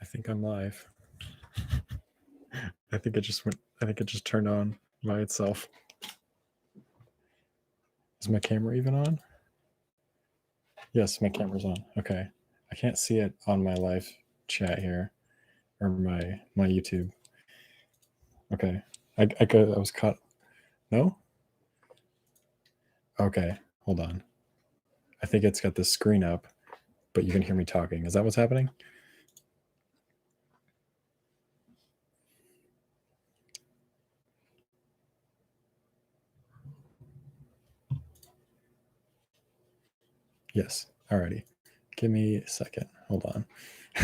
think I'm live. I think it just turned on by itself. Is my camera even on? Yes, my camera's on. Okay. I can't see it on my live chat here or my YouTube. Okay. I was caught. No? Okay. Hold on. I think it's got the screen up, but you can hear me talking. Is that what's happening? Yes. Alrighty. Give me a second. Hold on.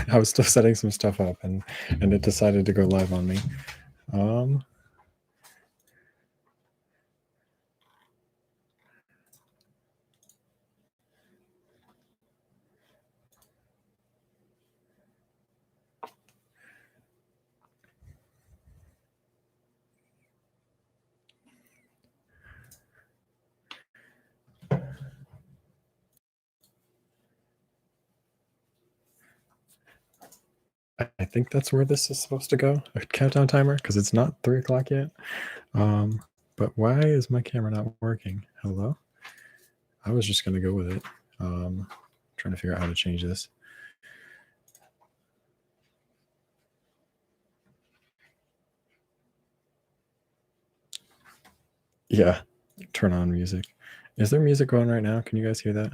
I was still setting some stuff up and it decided to go live on me. I think that's where this is supposed to go, a countdown timer, because it's not 3 o'clock yet. But why is my camera not working? Hello? I was just going to go with it. Trying to figure out how to change this. Yeah, turn on music. Is there music going right now? Can you guys hear that?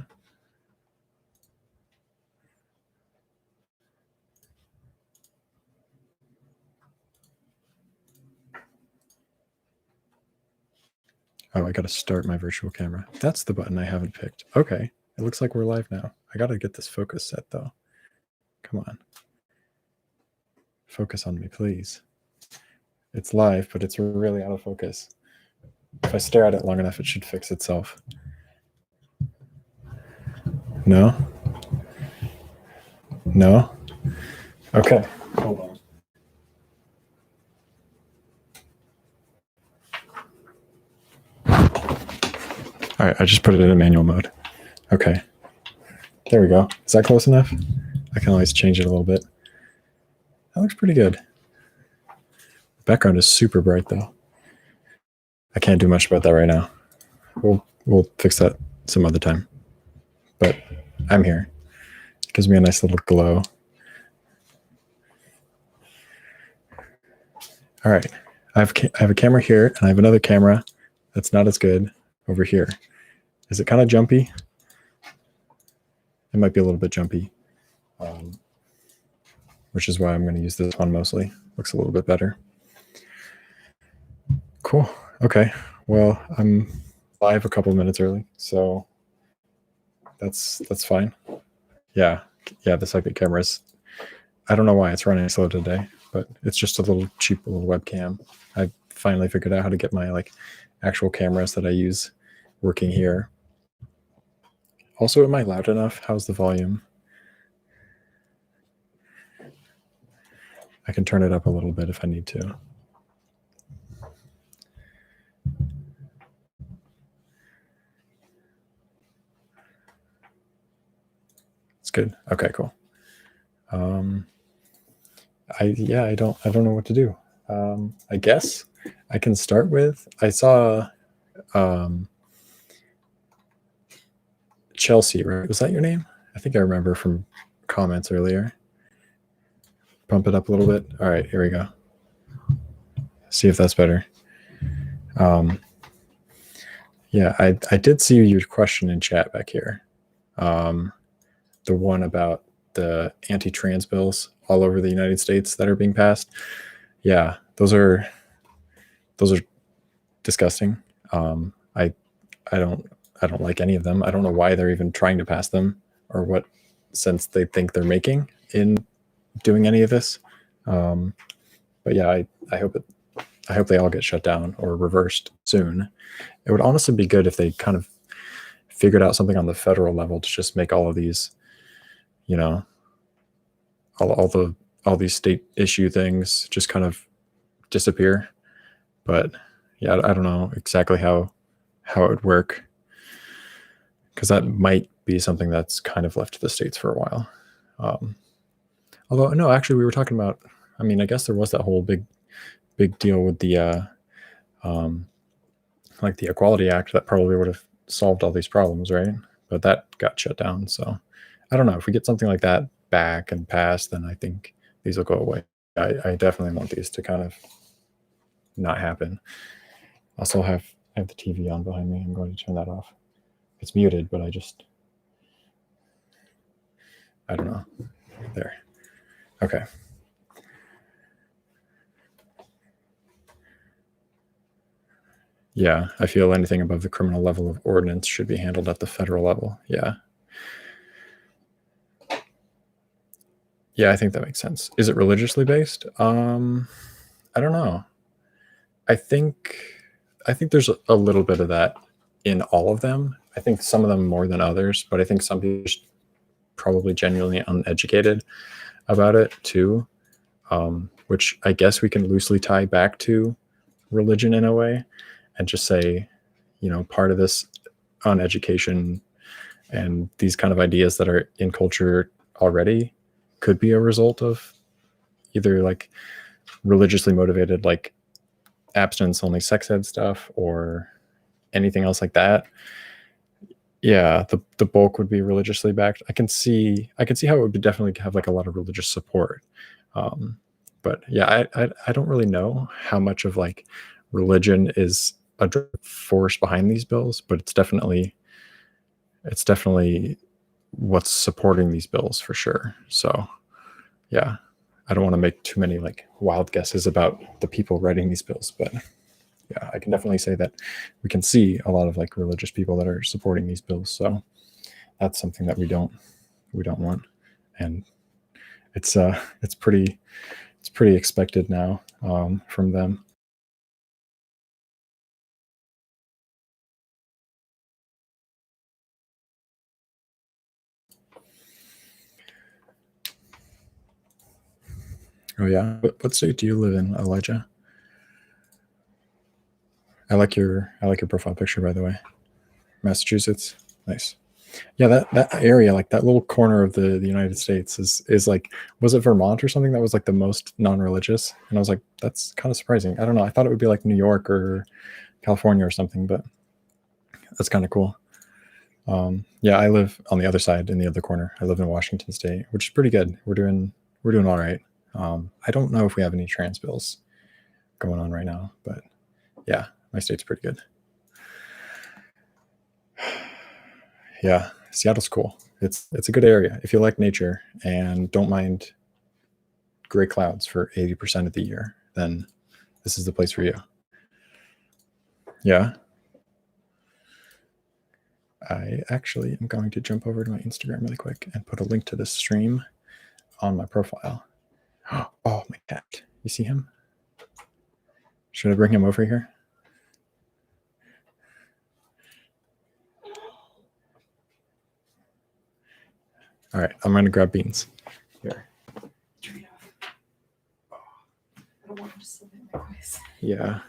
Oh, I got to start my virtual camera. That's the button I haven't picked. Okay, it looks like we're live now. I got to get this focus set though. Come on. Focus on me, please. It's live, but it's really out of focus. If I stare at it long enough, it should fix itself. No? No? Okay, hold on. All right, I just put it in manual mode. Okay, there we go. Is that close enough? I can always change it a little bit. That looks pretty good. The background is super bright though. I can't do much about that right now. We'll fix that some other time. But I'm here. It gives me a nice little glow. All right, I have a camera here, and I have another camera that's not as good over here. Is it kind of jumpy? It might be a little bit jumpy, which is why I'm going to use this one mostly. Looks a little bit better. Cool. Okay. Well, I'm live a couple minutes early, so that's fine. Yeah. The second camera is, I don't know why it's running slow today, but it's just a little cheap little webcam. I finally figured out how to get my actual cameras that I use working here. Also, am I loud enough? How's the volume? I can turn it up a little bit if I need to. It's good. Okay, cool. I don't know what to do. I guess I can start with, I saw Chelsea, right? Was that your name? I think I remember from comments earlier. Pump it up a little bit. All right, here we go. See if that's better. Yeah, I did see your question in chat back here. The one about the anti-trans bills all over the United States that are being passed. Yeah, those are disgusting. I don't like any of them. I don't know why they're even trying to pass them or what sense they think they're making in doing any of this. But yeah, I hope they all get shut down or reversed soon. It would honestly be good if they kind of figured out something on the federal level to just make all of these, all these state issue things just kind of disappear. But yeah, I don't know exactly how it would work, because that might be something that's kind of left to the states for a while. Although no, actually, we were talking about. I mean, I guess there was that whole big deal with the um, like the Equality Act that probably would have solved all these problems, right? But that got shut down. So I don't know if we get something like that back and passed, then I think these will go away. I definitely want these to kind of not happen. Also have the TV on behind me. I'm going to turn that off. It's muted, but I don't know. There. Okay. Yeah, I feel anything above the criminal level of ordinance should be handled at the federal level. Yeah. Yeah, I think that makes sense. Is it religiously based? I don't know. I think there's a little bit of that in all of them. I think some of them more than others, but I think some people are probably genuinely uneducated about it too, which I guess we can loosely tie back to religion in a way and just say, part of this uneducation and these kind of ideas that are in culture already could be a result of either like religiously motivated, like abstinence only sex ed stuff or anything else like that. Yeah, the bulk would be religiously backed. I can see how it would definitely have like a lot of religious support. But yeah, I don't really know how much of like religion is a force behind these bills, but it's definitely what's supporting these bills for sure. So yeah, I don't want to make too many like wild guesses about the people writing these bills, but yeah, I can definitely say that we can see a lot of like religious people that are supporting these bills. So that's something that we don't want, and it's pretty expected now from them. Oh yeah, what state do you live in, Elijah? I like your profile picture, by the way. Massachusetts, nice. Yeah, that area, like that little corner of the United States, is like, was it Vermont or something that was like the most non-religious? And I was like, that's kind of surprising. I don't know. I thought it would be like New York or California or something, but that's kind of cool. Yeah, I live on the other side in the other corner. I live in Washington State, which is pretty good. We're doing all right. I don't know if we have any trans bills going on right now, but yeah, my state's pretty good. Yeah, Seattle's cool. It's a good area if you like nature and don't mind gray clouds for 80% of the year. Then this is the place for you. Yeah. I actually am going to jump over to my Instagram really quick and put a link to this stream on my profile. Oh, my cat. You see him? Should I bring him over here? All right, I'm going to grab Beans. Here. Yeah.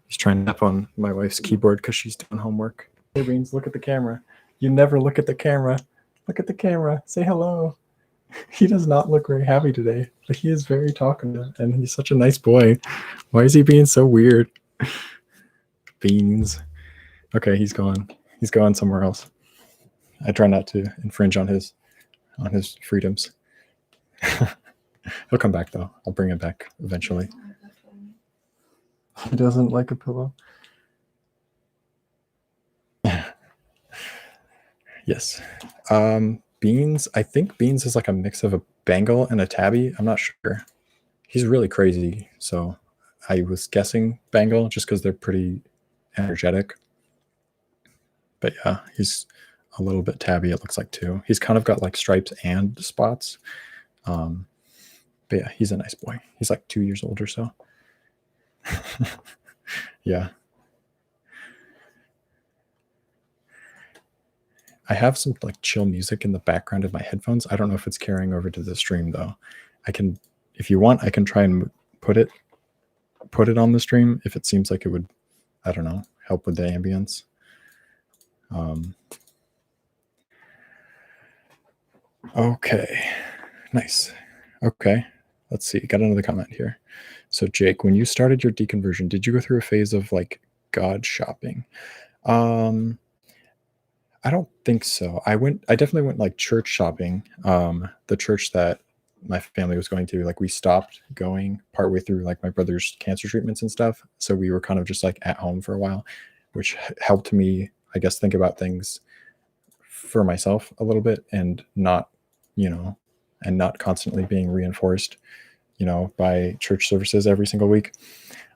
He's trying to tap on my wife's keyboard because she's doing homework. Hey, Beans, look at the camera. You never look at the camera. Look at the camera. Say hello. He does not look very happy today, but he is very talkative and he's such a nice boy. Why is he being so weird? Beans. Okay, he's gone. He's gone somewhere else. I try not to infringe on his freedoms. He'll come back though. I'll bring him back eventually. He doesn't like a pillow. Yes. Beans. I think Beans is like a mix of a Bengal and a Tabby. I'm not sure. He's really crazy. So I was guessing Bengal just because they're pretty energetic. But yeah, he's a little bit Tabby, it looks like too. He's kind of got like stripes and spots. But yeah, he's a nice boy. He's like 2 years old or so. Yeah. I have some like chill music in the background of my headphones. I don't know if it's carrying over to the stream though. I can, if you want, I can try and put it on the stream if it seems like it would, I don't know, help with the ambience. Okay. Nice. Okay. Let's see. Got another comment here. So Jake, when you started your deconversion, did you go through a phase of like God shopping? Um, I don't think so. I definitely went like church shopping. The church that my family was going to, like we stopped going partway through like my brother's cancer treatments and stuff. So we were kind of just like at home for a while, which helped me, I guess, think about things for myself a little bit and not, you know, and not constantly being reinforced, by church services every single week.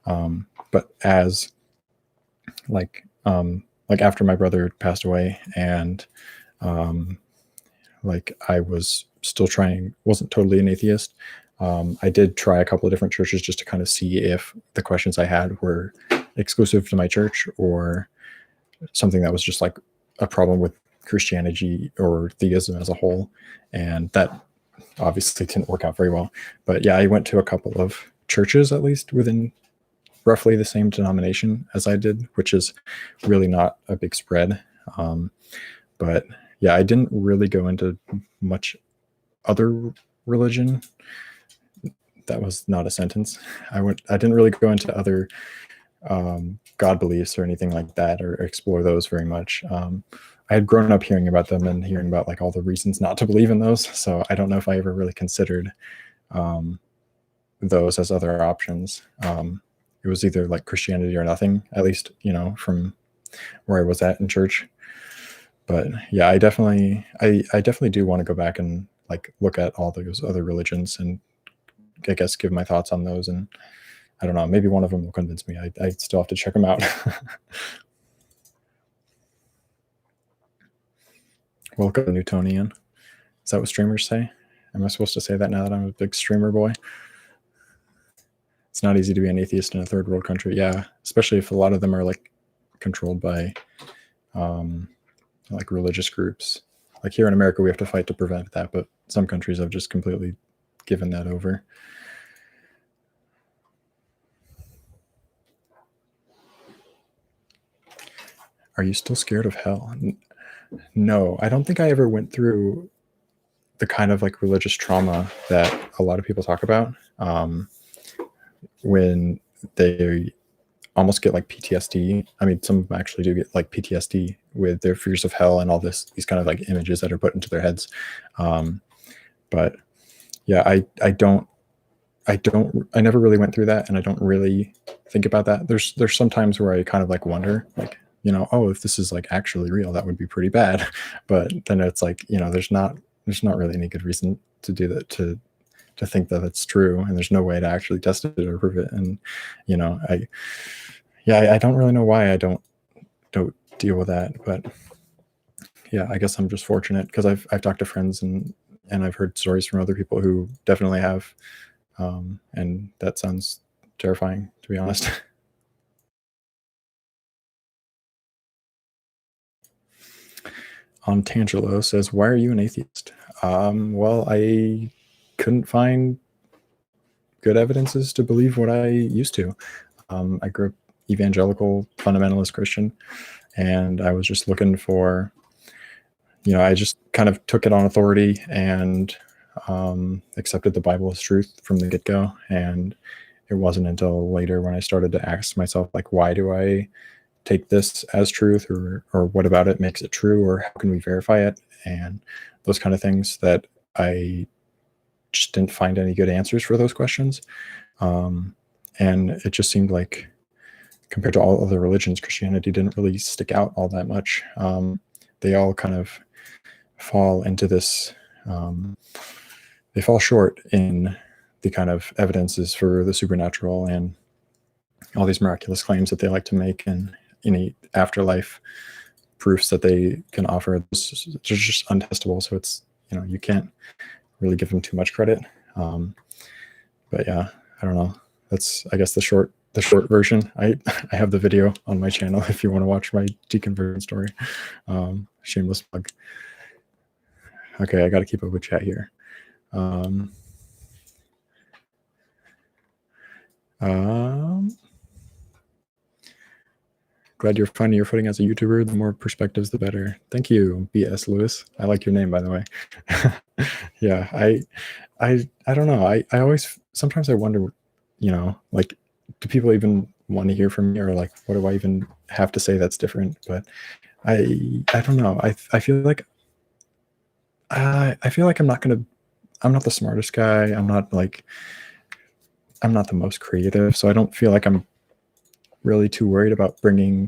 But as like after my brother passed away and um, like I was still trying, wasn't totally an atheist. I did try a couple of different churches just to kind of see if the questions I had were exclusive to my church or something that was just like a problem with Christianity or theism as a whole. And that obviously didn't work out very well. But yeah, I went to a couple of churches at least within roughly the same denomination as I did, which is really not a big spread. But yeah, I didn't really go into much other religion. That was not a sentence. I didn't really go into other God beliefs or anything like that, or explore those very much. I had grown up hearing about them and hearing about like all the reasons not to believe in those. So I don't know if I ever really considered those as other options. It was either like Christianity or nothing, at least, from where I was at in church. But yeah, I definitely do want to go back and like look at all those other religions and I guess give my thoughts on those. And I don't know, maybe one of them will convince me. I still have to check them out. Welcome, Newtonian. Is that what streamers say? Am I supposed to say that now that I'm a big streamer boy? It's not easy to be an atheist in a third world country. Yeah, especially if a lot of them are like controlled by like religious groups. Like here in America, we have to fight to prevent that, but some countries have just completely given that over. Are you still scared of hell? No, I don't think I ever went through the kind of like religious trauma that a lot of people talk about when they almost get like PTSD. I mean, some of them actually do get like PTSD with their fears of hell and all these kind of like images that are put into their heads. But yeah, I never really went through that, and I don't really think about that. There's some times where I kind of like wonder, like, oh, if this is like actually real, that would be pretty bad. But then it's like, there's not really any good reason to do that, to think that it's true, and there's no way to actually test it or prove it. And I don't really know why I don't deal with that. But yeah, I guess I'm just fortunate because I've talked to friends and I've heard stories from other people who definitely have. And that sounds terrifying, to be honest. Tangelo says, "Why are you an atheist?" Well, I couldn't find good evidences to believe what I used to. I grew up evangelical, fundamentalist Christian, and I was just looking for, I just kind of took it on authority and accepted the Bible as truth from the get-go. And it wasn't until later when I started to ask myself, like, why do I take this as truth, or what about it makes it true, or how can we verify it, and those kind of things, that I just didn't find any good answers for those questions. And it just seemed like, compared to all other religions, Christianity didn't really stick out all that much. They all kind of fall into this, they fall short in the kind of evidences for the supernatural and all these miraculous claims that they like to make, and any afterlife proofs that they can offer. They're just untestable. So it's, you can't really give them too much credit. But yeah, I don't know. That's, I guess, the short version. I have the video on my channel if you want to watch my deconversion story. Shameless plug. Okay, I got to keep up with chat here. glad you're finding your footing as a YouTuber. The more perspectives, the better. Thank you, BS Lewis. I like your name, by the way. Yeah, I don't know. I always sometimes I wonder, like, do people even want to hear from me, or like, what do I even have to say that's different? But I don't know. I feel like I'm not the smartest guy. I'm not the most creative, so I don't feel like I'm really too worried about bringing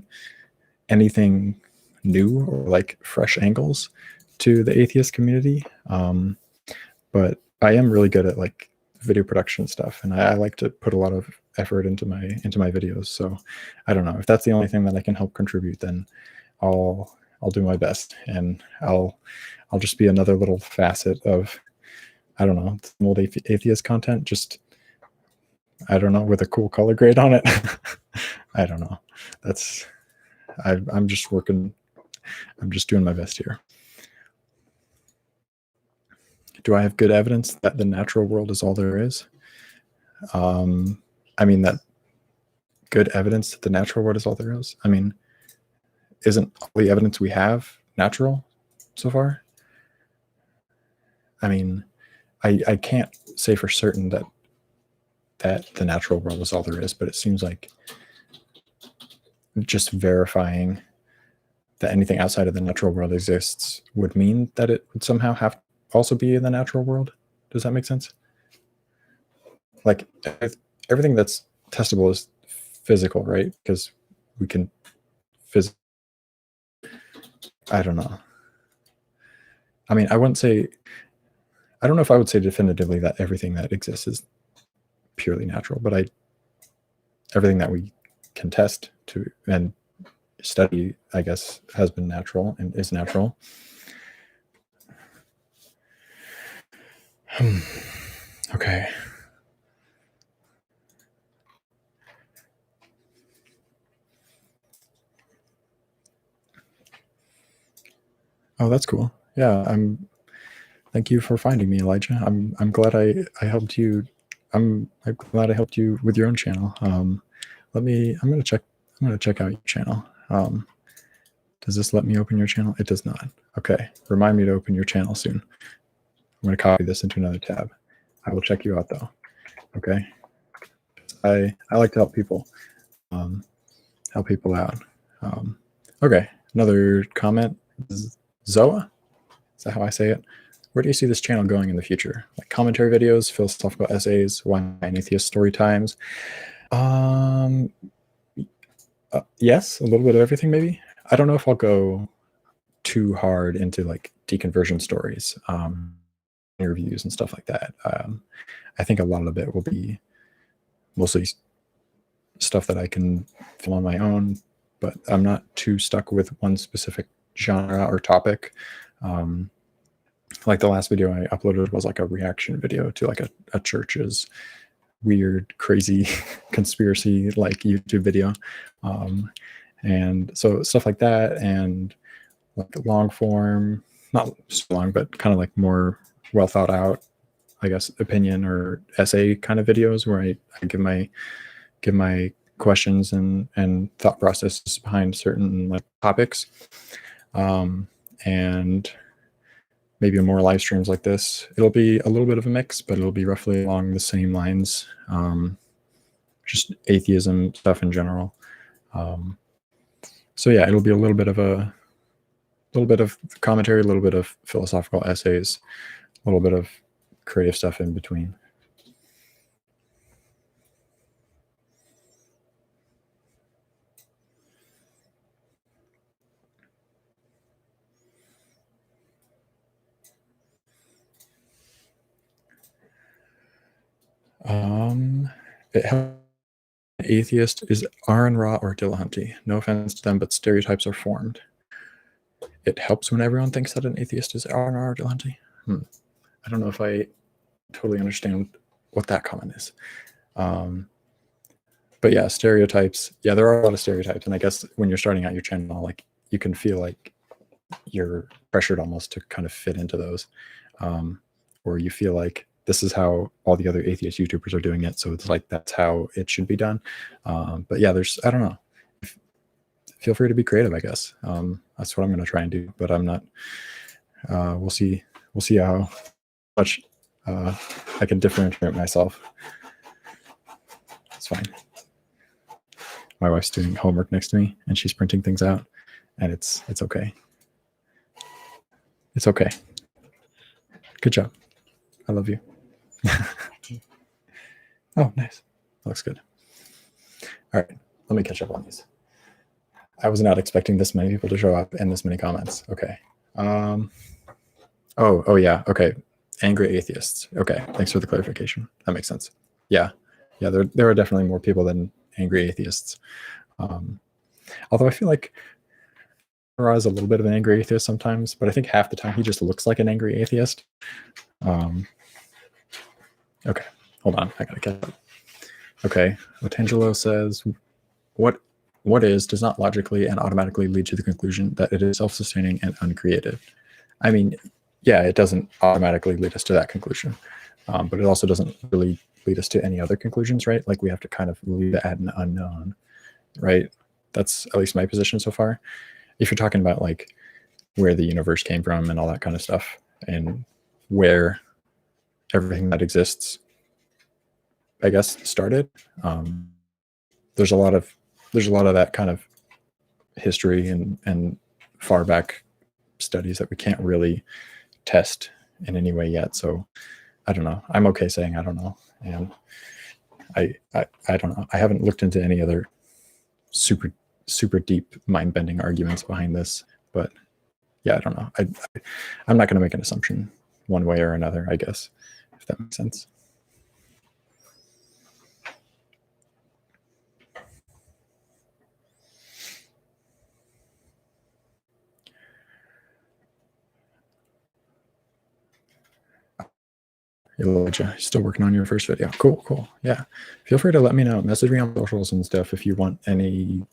anything new or like fresh angles to the atheist community. But I am really good at like video production stuff, and I like to put a lot of effort into my videos. So I don't know if that's the only thing that I can help contribute, then I'll do my best, and I'll just be another little facet of, I don't know, some old atheist content, just, I don't know, with a cool color grade on it. I don't know. I'm just working. I'm just doing my best here. Do I have good evidence that the natural world is all there is? I mean, that good evidence that the natural world is all there is? I mean, isn't all the evidence we have natural so far? I mean, I can't say for certain that the natural world is all there is, but it seems like just verifying that anything outside of the natural world exists would mean that it would somehow have to also be in the natural world. Does that make sense? Like, everything that's testable is physical, right? Because we can I don't know. I mean, I don't know if I would say definitively that everything that exists is purely natural, but everything that we can test to and study, I guess, has been natural and is natural. Okay. Oh, that's cool. Yeah, thank you for finding me, Elijah. I'm glad I helped you. I'm glad I helped you with your own channel. I'm gonna check out your channel. Does this let me open your channel? It does not. Okay. Remind me to open your channel soon. I'm gonna copy this into another tab. I will check you out though. Okay. I like to help people out. Okay. Another comment. Zoa? Is that how I say it? Where do you see this channel going in the future? Like commentary videos, philosophical essays, why an atheist story times? Yes, a little bit of everything maybe. I don't know if I'll go too hard into like deconversion stories, interviews and stuff like that. I think a lot of it will be mostly stuff that I can film on my own, but I'm not too stuck with one specific genre or topic. Like the last video I uploaded was like a reaction video to like a church's weird, crazy conspiracy like YouTube video. And so stuff like that, and like long form, not so long, but kind of like more well thought out, I guess, opinion or essay kind of videos where I give my questions and thought processes behind certain like topics. And maybe more live streams like this. It'll be a little bit of a mix, but it'll be roughly along the same lines. Just atheism stuff in general. So yeah, it'll be a little bit of commentary, a little bit of philosophical essays, a little bit of creative stuff in between. It helps. Atheist is Aaron Ra or Dillahunty. No offense to them, but stereotypes are formed. It helps when everyone thinks that an atheist is Aaron Ra or Dillahunty. I don't know if I totally understand what that comment is. But yeah, stereotypes. Yeah, there are a lot of stereotypes, and I guess when you're starting out your channel, like you can feel like you're pressured almost to kind of fit into those, or you feel like this is how all the other atheist YouTubers are doing it, so it's like that's how it should be done. But yeah, I don't know. feel free to be creative, I guess. That's what I'm going to try and do, but I'm not. We'll see. We'll see how much I can differentiate myself. It's fine. My wife's doing homework next to me, and she's printing things out, and it's okay. It's okay. Good job. I love you. Oh, nice. Looks good. All right, let me catch up on these. I was not expecting this many people to show up and this many comments. Okay. Oh yeah. Okay. Angry atheists. Okay. Thanks for the clarification. That makes sense. Yeah. There are definitely more people than angry atheists. Although I feel like Ra is a little bit of an angry atheist sometimes, but I think half the time he just looks like an angry atheist. Okay. Hold on. I gotta catch up. Okay. Otangelo says, what is does not logically and automatically lead to the conclusion that it is self-sustaining and uncreated. I mean, yeah, it doesn't automatically lead us to that conclusion, but it also doesn't really lead us to any other conclusions, right? Like we have to kind of leave it at an unknown, right? That's at least my position so far. If you're talking about like where the universe came from and all that kind of stuff, and where everything that exists, I guess, started, there's a lot of that kind of history and far back studies that we can't really test in any way yet. So I don't know. I'm okay saying I don't know. And I don't know. I haven't looked into any other super deep mind-bending arguments behind this, but yeah, I don't know. I'm not going to make an assumption one way or another, I guess, if that makes sense. Elijah, still working on your first video. Cool. Yeah. Feel free to let me know. Message me on socials and stuff if you want any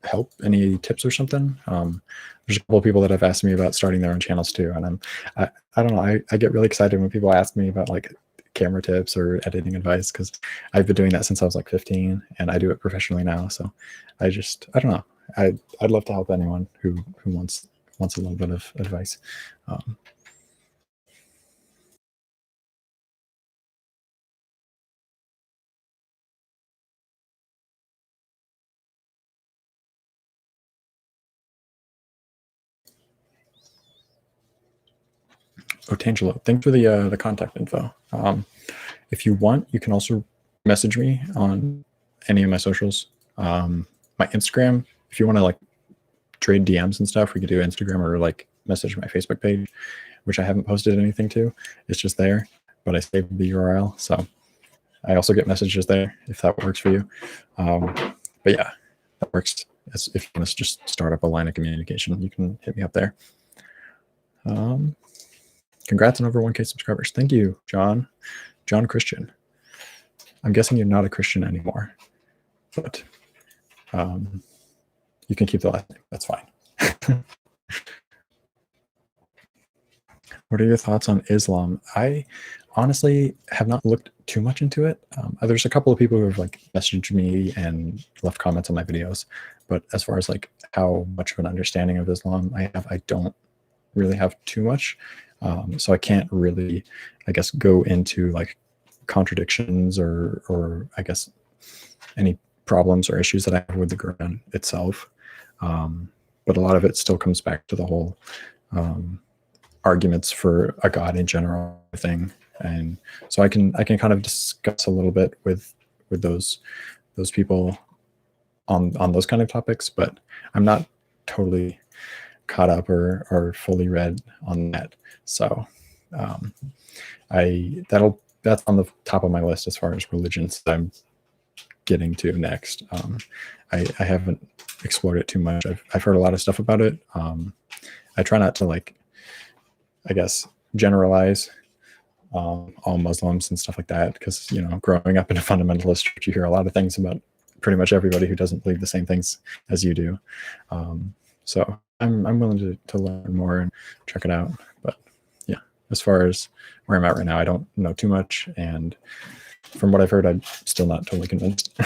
help, any tips or something. There's a couple of people that have asked me about starting their own channels too. And I don't know, I get really excited when people ask me about like camera tips or editing advice, because I've been doing that since I was like 15 and I do it professionally now. So I don't know. I'd love to help anyone who wants a little bit of advice. Otangelo, thanks for the contact info. If you want, you can also message me on any of my socials. My Instagram, if you want to like trade DMs and stuff, we could do Instagram, or like message my Facebook page, which I haven't posted anything to. It's just there, but I saved the URL. So I also get messages there if that works for you. But yeah, that works. If you want to just start up a line of communication, you can hit me up there. Congrats on over 1K subscribers. Thank you, John Christian. I'm guessing you're not a Christian anymore, but you can keep the last name. That's fine. What are your thoughts on Islam? I honestly have not looked too much into it. There's a couple of people who have like messaged me and left comments on my videos, but as far as like how much of an understanding of Islam I don't really have too much. So I can't really, I guess, go into like contradictions or I guess any problems or issues that I have with the Quran itself. But a lot of it still comes back to the whole arguments for a God in general thing. And so I can kind of discuss a little bit with those people on those kind of topics, but I'm not totally caught up or fully read on that. So that's on the top of my list as far as religions that I'm getting to next. I haven't explored it too much. I've heard a lot of stuff about it. I try not to like, I guess, generalize all Muslims and stuff like that, because, you know, growing up in a fundamentalist church, you hear a lot of things about pretty much everybody who doesn't believe the same things as you do. So I'm willing to learn more and check it out. But yeah, as far as where I'm at right now, I don't know too much. And from what I've heard, I'm still not totally convinced.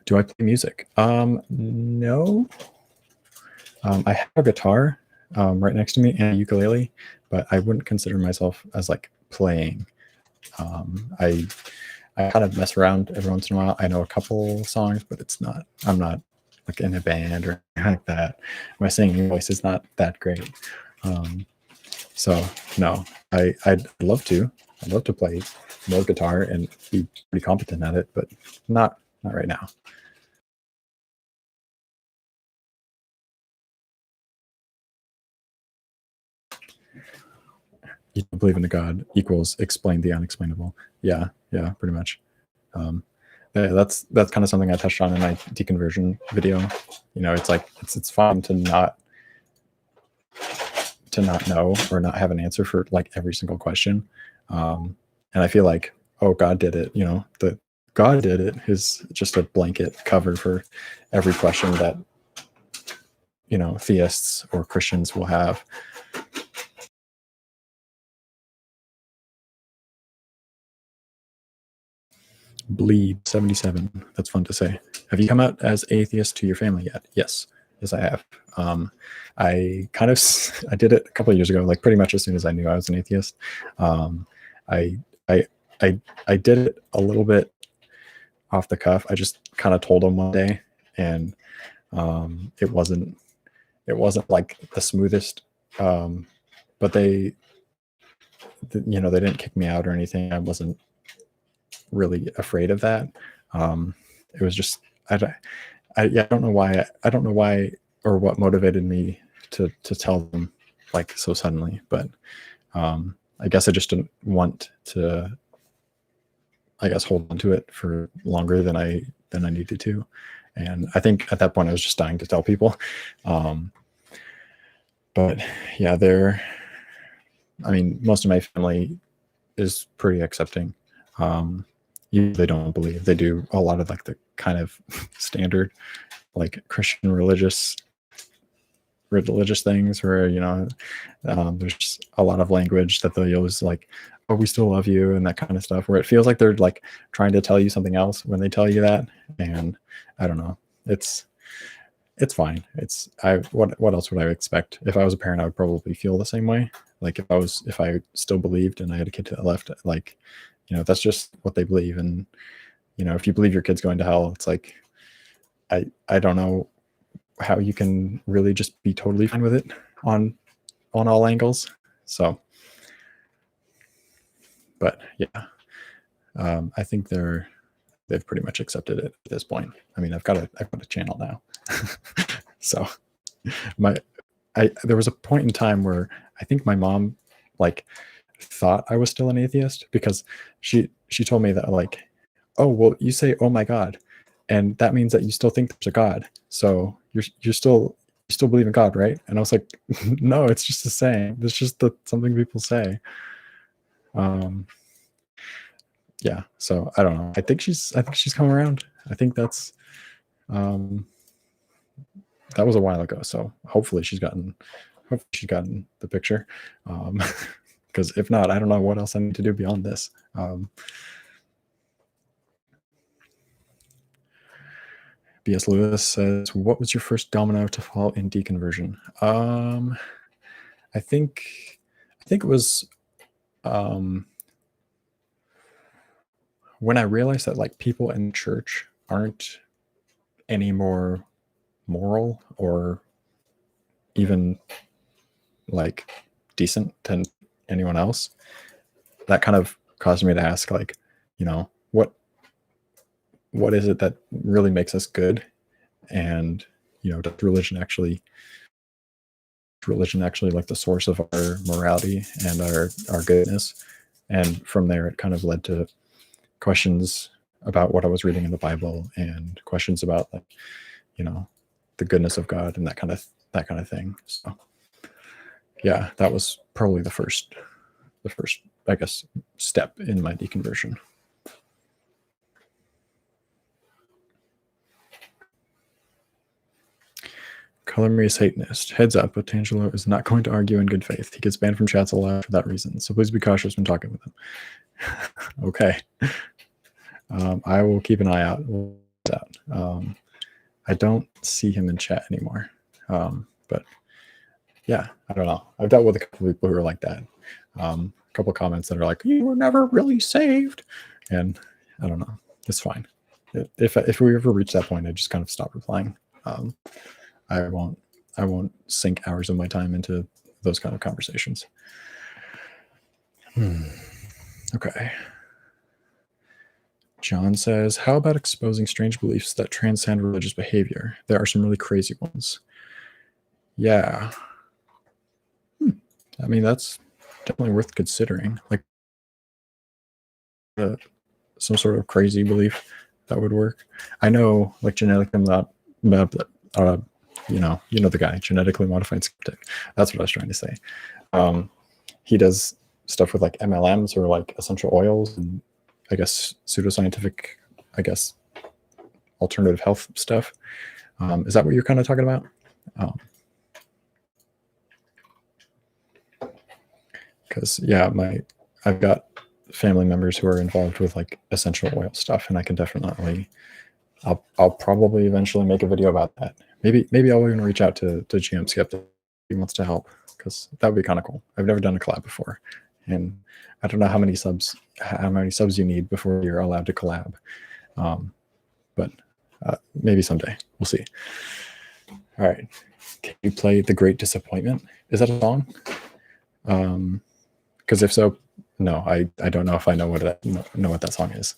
Do I play music? No. I have a guitar right next to me and a ukulele, but I wouldn't consider myself as like playing. I kind of mess around every once in a while. I know a couple songs, but I'm not like in a band or anything like that. My singing voice is not that great. So no, I'd love to. I'd love to play more guitar and be pretty competent at it, but not right now. You don't believe in a God equals explain the unexplainable. Yeah, pretty much. That's kind of something I touched on in my deconversion video. It's like it's fine to not know or not have an answer for like every single question. And I feel like, oh, God did it. The God did it is just a blanket cover for every question that theists or Christians will have. Bleed 77. That's fun to say. Have you come out as atheist to your family yet? Yes, I have. I did it a couple of years ago, like pretty much as soon as I knew I was an atheist. I did it a little bit off the cuff. I just kind of told them one day, and it wasn't like the smoothest. But they didn't kick me out or anything. I wasn't really afraid of that. It was just I don't know why. I don't know why or what motivated me to tell them like so suddenly, but I guess I just didn't want to, hold on to it for longer than I needed to. And I think at that point I was just dying to tell people. But yeah, most of my family is pretty accepting. They don't believe. They do a lot of like the kind of standard like Christian religious things where there's a lot of language that they'll use, like, oh, we still love you, and that kind of stuff, where it feels like they're like trying to tell you something else when they tell you that. And I don't know, it's fine. What else would I expect? If I was a parent, I would probably feel the same way. Like if I still believed and I had a kid to the left, like, that's just what they believe. And if you believe your kid's going to hell, it's like I don't know how you can really just be totally fine with it on all angles. So, but yeah, I think they've pretty much accepted it at this point. I've got a channel now. So there was a point in time where I think my mom like thought I was still an atheist, because she told me that, like, oh, well, you say, oh my God, and that means that you still think there's a God. So you still believe in God, right? And I was like, no, it's just a saying. It's just something people say. Yeah. So I don't know. I think she's come around. I think that's that was a while ago. So hopefully she's gotten the picture. Because if not, I don't know what else I need to do beyond this. B.S. Lewis says, what was your first domino to fall in deconversion? I think it was when I realized that like people in church aren't any more moral or even like decent than anyone else. That kind of caused me to ask, like, what is it that really makes us good? And does religion actually like the source of our morality and our goodness? And from there it kind of led to questions about what I was reading in the Bible, and questions about, like, the goodness of God and that kind of thing. So yeah, that was probably the first I guess step in my deconversion. Color me a Satanist. Heads up, Potangelo is not going to argue in good faith. He gets banned from chats a lot for that reason, so please be cautious when talking with him. Okay. I will keep an eye out. We'll out. I don't see him in chat anymore. But yeah, I don't know. I've dealt with a couple of people who are like that. A couple of comments that are like, "You were never really saved," and I don't know. It's fine. If we ever reach that point, I just kind of stop replying. I won't sink hours of my time into those kind of conversations. Okay. John says, how about exposing strange beliefs that transcend religious behavior? There are some really crazy ones. Yeah. I mean, that's definitely worth considering. Like some sort of crazy belief that would work. I know, like genetically you know the guy, genetically modified skeptic. That's what I was trying to say. He does stuff with like MLMs or like essential oils and I guess pseudoscientific, I guess alternative health stuff. Is that what you're kind of talking about? Because yeah, I've got family members who are involved with like essential oil stuff, and I can definitely, I'll probably eventually make a video about that. Maybe I'll even reach out to GM Skeptic if he wants to help, because that would be kind of cool. I've never done a collab before, and I don't know how many subs you need before you're allowed to collab, but maybe someday. We'll see. All right, can you play "The Great Disappointment"? Is that a song? Because if so, no, I don't know if I know what that song is.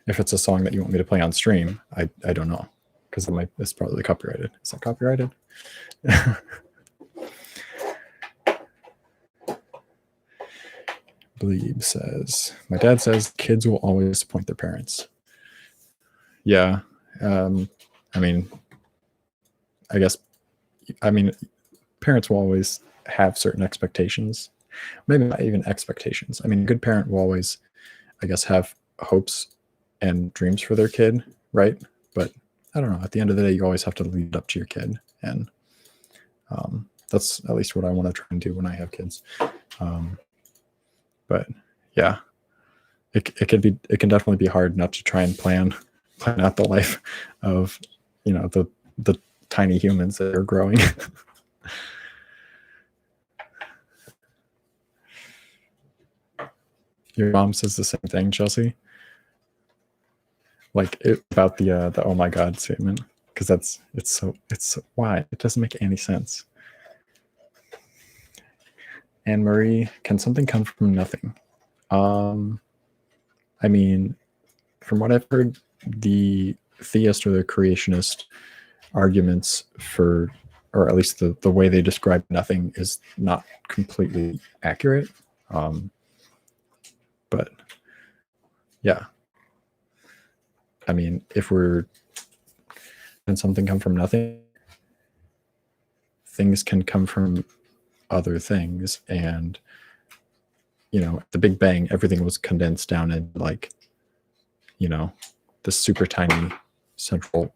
If it's a song that you want me to play on stream, I don't know, because it's probably copyrighted. Is that copyrighted? Bleeb says, my dad says kids will always disappoint their parents. Yeah. I mean, parents will always have certain expectations. Maybe not even expectations. I mean, a good parent will always, I guess, have hopes and dreams for their kid, right? But I don't know. At the end of the day, you always have to lead up to your kid, and that's at least what I want to try and do when I have kids. But yeah, it can definitely be hard not to try and plan out the life of the tiny humans that are growing. Your mom says the same thing, Chelsea. Like about the "oh my god" statement, because it's why it doesn't make any sense. Anne Marie, can something come from nothing? I mean, from what I've heard, the theist or the creationist arguments for, or at least the way they describe nothing, is not completely accurate. But yeah, I mean, can something come from nothing? Things can come from other things, and at the Big Bang, everything was condensed down in like, this super tiny central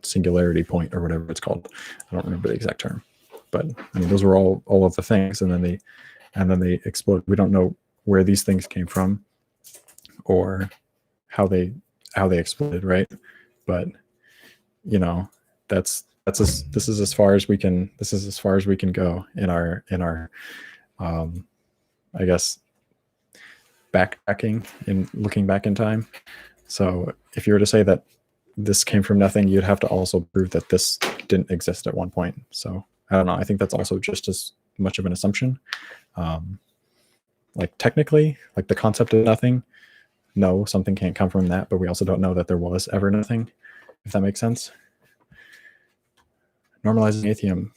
singularity point or whatever it's called. I don't remember the exact term, but I mean, those were all of the things, and then they explode. We don't know where these things came from or how they exploded, right? But this is as far as we can go in our I guess backtracking and looking back in time. So if you were to say that this came from nothing, you'd have to also prove that this didn't exist at one point. So I don't know. I think that's also just as much of an assumption. Like technically, like the concept of nothing, no, something can't come from that, but we also don't know that there was ever nothing, if that makes sense. Normalizing atheism,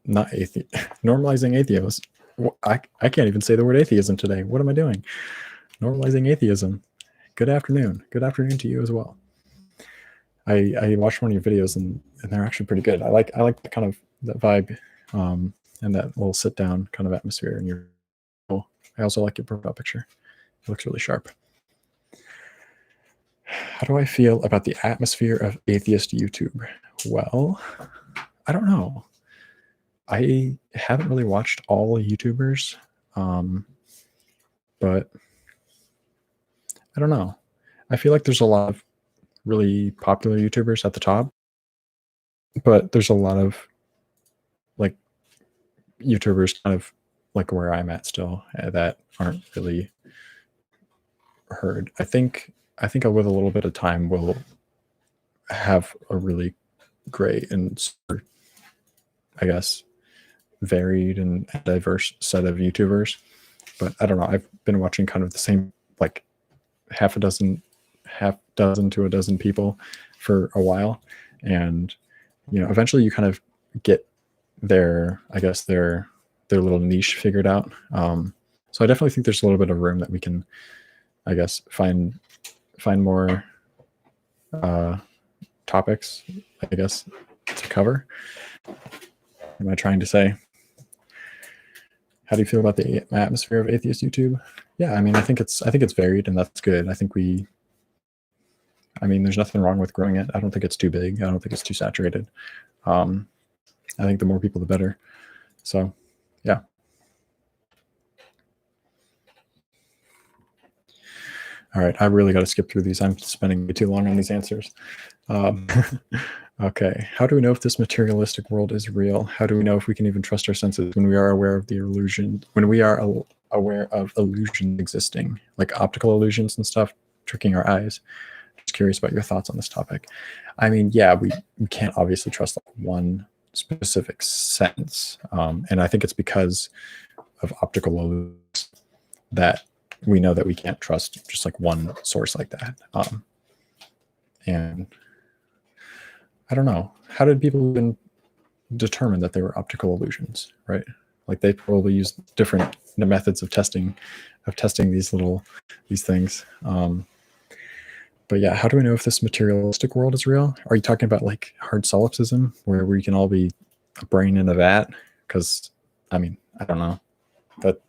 normalizing atheism. I can't even say the word atheism today. What am I doing? Normalizing atheism. Good afternoon. Good afternoon to you as well. I watched one of your videos and they're actually pretty good. I like the kind of that vibe and that little sit down kind of atmosphere in your. I also like your profile picture. It looks really sharp. How do I feel about the atmosphere of atheist YouTube? Well, I don't know. I haven't really watched all YouTubers, but I don't know. I feel like there's a lot of really popular YouTubers at the top, but there's a lot of like YouTubers kind of like where I'm at still that aren't really heard. I think with a little bit of time we'll have a really great and super, I guess, varied and diverse set of YouTubers. But I don't know. I've been watching kind of the same like half dozen to a dozen people for a while, and eventually you kind of get their, I guess, their little niche figured out. So I definitely think there's a little bit of room that we can, I guess, find more topics, I guess, to cover. Am I trying to say? How do you feel about the atmosphere of atheist YouTube? Yeah, I mean, I think it's varied, and that's good. I mean, there's nothing wrong with growing it. I don't think it's too big. I don't think it's too saturated. I think the more people, the better. So, yeah. All right, I really got to skip through these. I'm spending way too long on these answers. Okay, how do we know if this materialistic world is real? How do we know if we can even trust our senses when we are aware of the illusion? When we are aware of illusion existing, like optical illusions and stuff, tricking our eyes. Just curious about your thoughts on this topic. I mean, yeah, we can't obviously trust like one specific sense, and I think it's because of optical illusions that we know that we can't trust just like one source like that. And I don't know, how did people even determine that they were optical illusions, right? Like they probably used different methods of testing these things. But yeah, how do we know if this materialistic world is real? Are you talking about like hard solipsism, where we can all be a brain in a vat? Because I mean, I don't know, but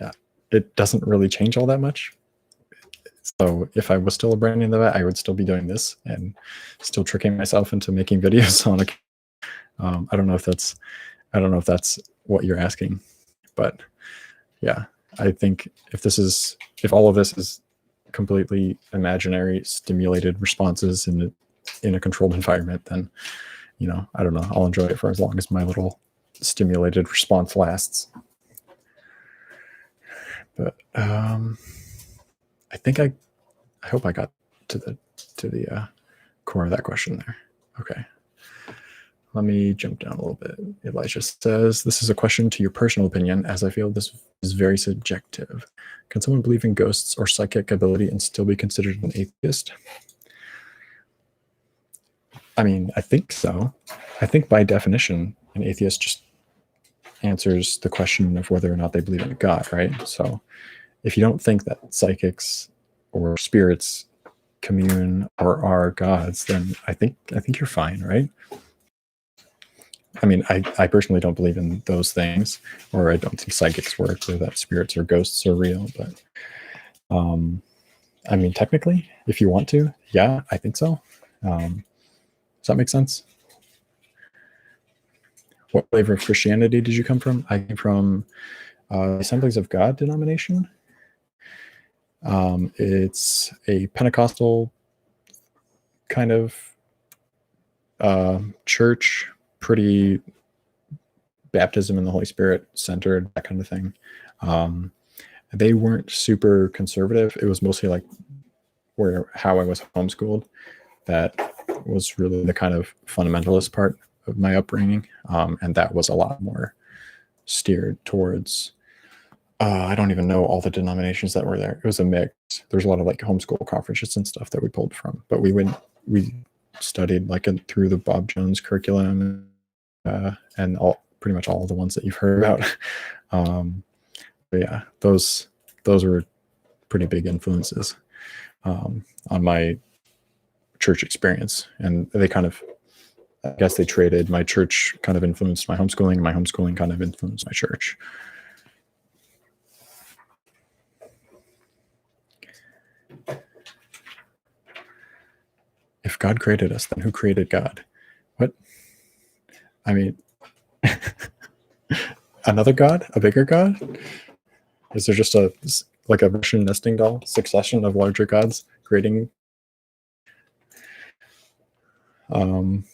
yeah, it doesn't really change all that much. So if I was still a brain in the vat, I would still be doing this and still tricking myself into making videos on a. I don't know if that's what you're asking, but yeah, I think if all of this is completely imaginary, stimulated responses in a controlled environment, then I don't know. I'll enjoy it for as long as my little stimulated response lasts. But I hope I got to the core of that question there. Okay. Let me jump down a little bit. Elijah says, this is a question to your personal opinion, as I feel this is very subjective. Can someone believe in ghosts or psychic ability and still be considered an atheist? I mean, I think so. I think by definition, an atheist just answers the question of whether or not they believe in God, right? So if you don't think that psychics or spirits commune or are gods, then I think you're fine, right? I mean, I personally don't believe in those things, or I don't think psychics work, or that spirits or ghosts are real. But I mean, technically, if you want to, yeah, I think so. Does that make sense? What flavor of Christianity did you come from? I came from Assemblies of God denomination. It's a Pentecostal kind of church, pretty baptism in the Holy Spirit centered, that kind of thing. They weren't super conservative. It was mostly like how I was homeschooled. That was really the kind of fundamentalist part of my upbringing. And that was a lot more steered towards, I don't even know all the denominations that were there. It was a mix. There's a lot of like homeschool conferences and stuff that we pulled from, but we studied like through the Bob Jones curriculum and pretty much all the ones that you've heard about. But yeah, those were pretty big influences on my church experience, and they kind of, I guess they traded. My church kind of influenced my homeschooling, and my homeschooling kind of influenced my church. If God created us, then who created God? What? I mean, another God? A bigger God? Is there just like a Russian nesting doll, succession of larger gods creating. I'm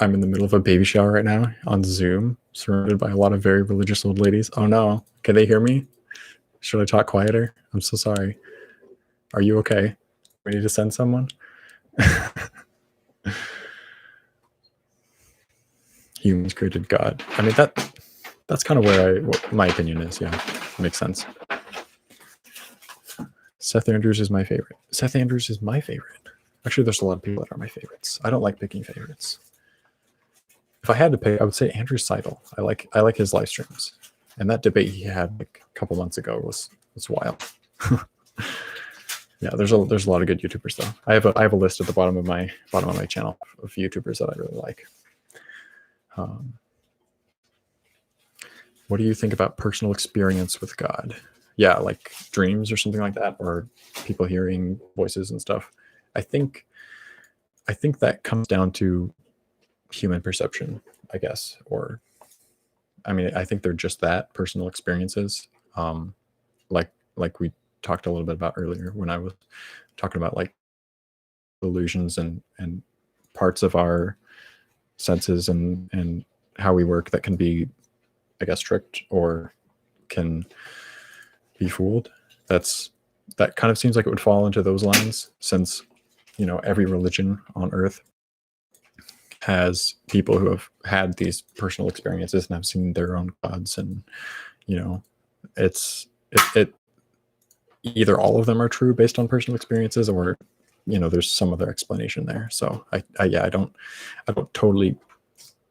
in the middle of a baby shower right now on Zoom, surrounded by a lot of very religious old ladies. Oh no, can they hear me? Should I talk quieter? I'm so sorry. Are you okay? We need to send someone. Humans created God. I mean that's kind of where what my opinion is. Yeah, makes sense. Seth Andrews is my favorite. Seth Andrews is my favorite. Actually, there's a lot of people that are my favorites. I don't like picking favorites. If I had to pick, I would say Andrew Seidel. I like his live streams, and that debate he had like a couple months ago was wild. Yeah, there's a lot of good YouTubers though. I have a list at the bottom of my channel of YouTubers that I really like. What do you think about personal experience with God? Yeah, like dreams or something like that, or people hearing voices and stuff. I think that comes down to human perception, I guess, or I mean, I think they're just that, personal experiences. Like we talked a little bit about earlier when I was talking about like illusions and parts of our senses and how we work that can be, I guess, tricked or can be fooled. That kind of seems like it would fall into those lines, since every religion on earth has people who have had these personal experiences and have seen their own gods, and it's either all of them are true based on personal experiences, or there's some other explanation there. So I don't totally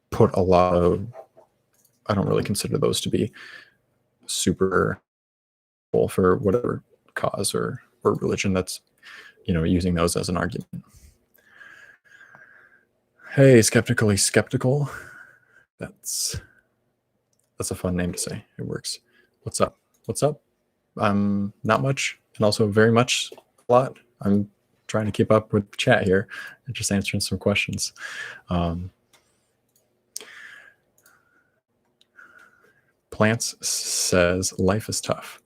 put a lot of, I don't really consider those to be super full for whatever cause or religion that's using those as an argument. Hey, skeptically skeptical. That's a fun name to say. It works. What's up? Not much, and also very much a lot. I'm trying to keep up with chat here and just answering some questions. Plants says life is tough.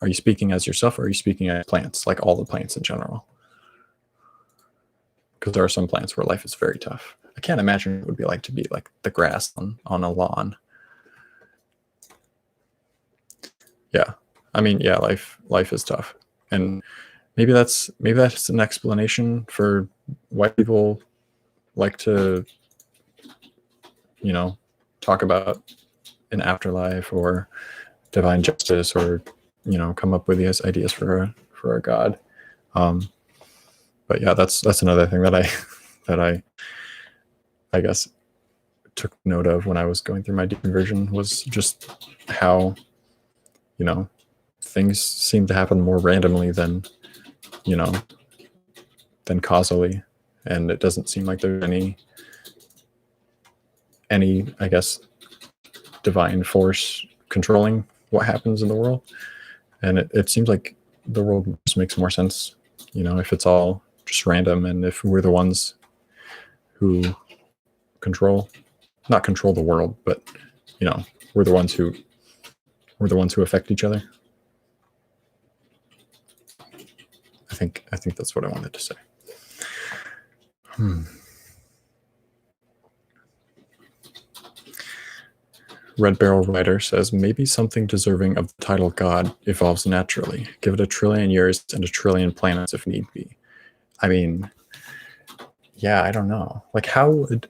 Are you speaking as yourself, or are you speaking as plants, like all the plants in general? Because there are some plants where life is very tough. I can't imagine what it would be like to be like the grass on a lawn. Yeah, I mean, yeah, life is tough, and maybe that's an explanation for why people like to, talk about an afterlife or divine justice, or come up with these ideas for a god. But yeah, that's another thing that I guess took note of when I was going through my deconversion, was just how things seem to happen more randomly than causally, and it doesn't seem like there's any I guess divine force controlling what happens in the world. And it seems like the world just makes more sense if it's all just random, and if we're the ones who not control the world, but we're the ones who affect each other. I think that's what I wanted to say. Red Barrel Writer says, maybe something deserving of the title God evolves naturally. Give it 1 trillion years and 1 trillion planets if need be. I mean, yeah, I don't know. Like, how would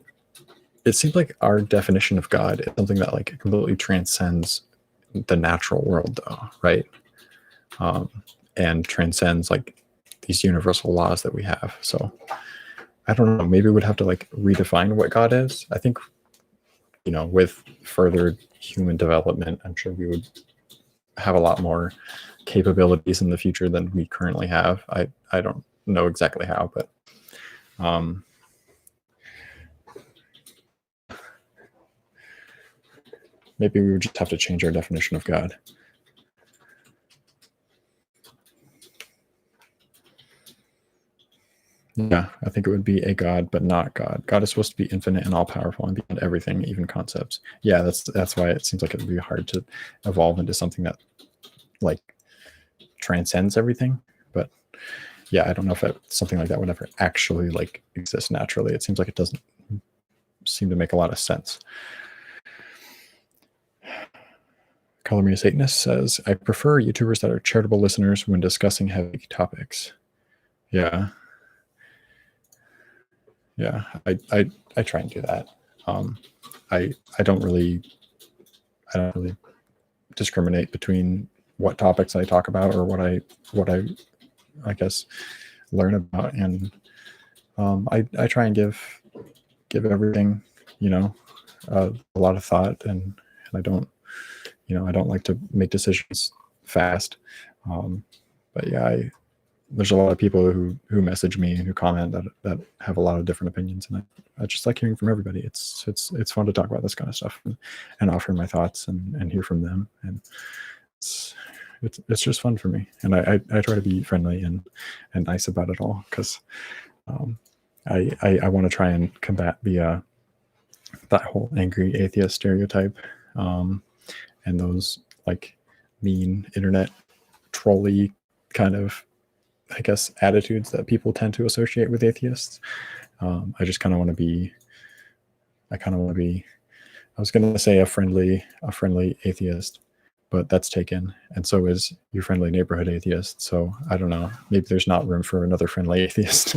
it seems like our definition of God is something that like completely transcends the natural world, though, right? And transcends like these universal laws that we have. So I don't know. Maybe we'd have to like redefine what God is. I think with further human development, I'm sure we would have a lot more capabilities in the future than we currently have. I don't know exactly how, but maybe we would just have to change our definition of God. Yeah, I think it would be a god, but not God. God is supposed to be infinite and all powerful and beyond everything, even concepts. Yeah, that's why it seems like it would be hard to evolve into something that like transcends everything. But yeah, I don't know if something like that would ever actually like exist naturally. It seems like it doesn't seem to make a lot of sense. Color Me a Satanist says, I prefer YouTubers that are charitable listeners when discussing heavy topics. Yeah. Yeah, I try and do that. I don't really discriminate between what topics I talk about or what I guess learn about, and I try and give everything, you know, a lot of thought, and I don't, I don't like to make decisions fast. But yeah, there's a lot of people who message me and who comment that have a lot of different opinions, and I just like hearing from everybody. It's fun to talk about this kind of stuff and offer my thoughts and hear from them, and it's just fun for me. And I try to be friendly and nice about it all, because I want to try and combat that whole angry atheist stereotype, and those like mean internet trolly kind of, I guess, attitudes that people tend to associate with atheists. I just kind of want to be. I was going to say a friendly atheist, but that's taken, and so is your friendly neighborhood atheist. So I don't know. Maybe there's not room for another friendly atheist.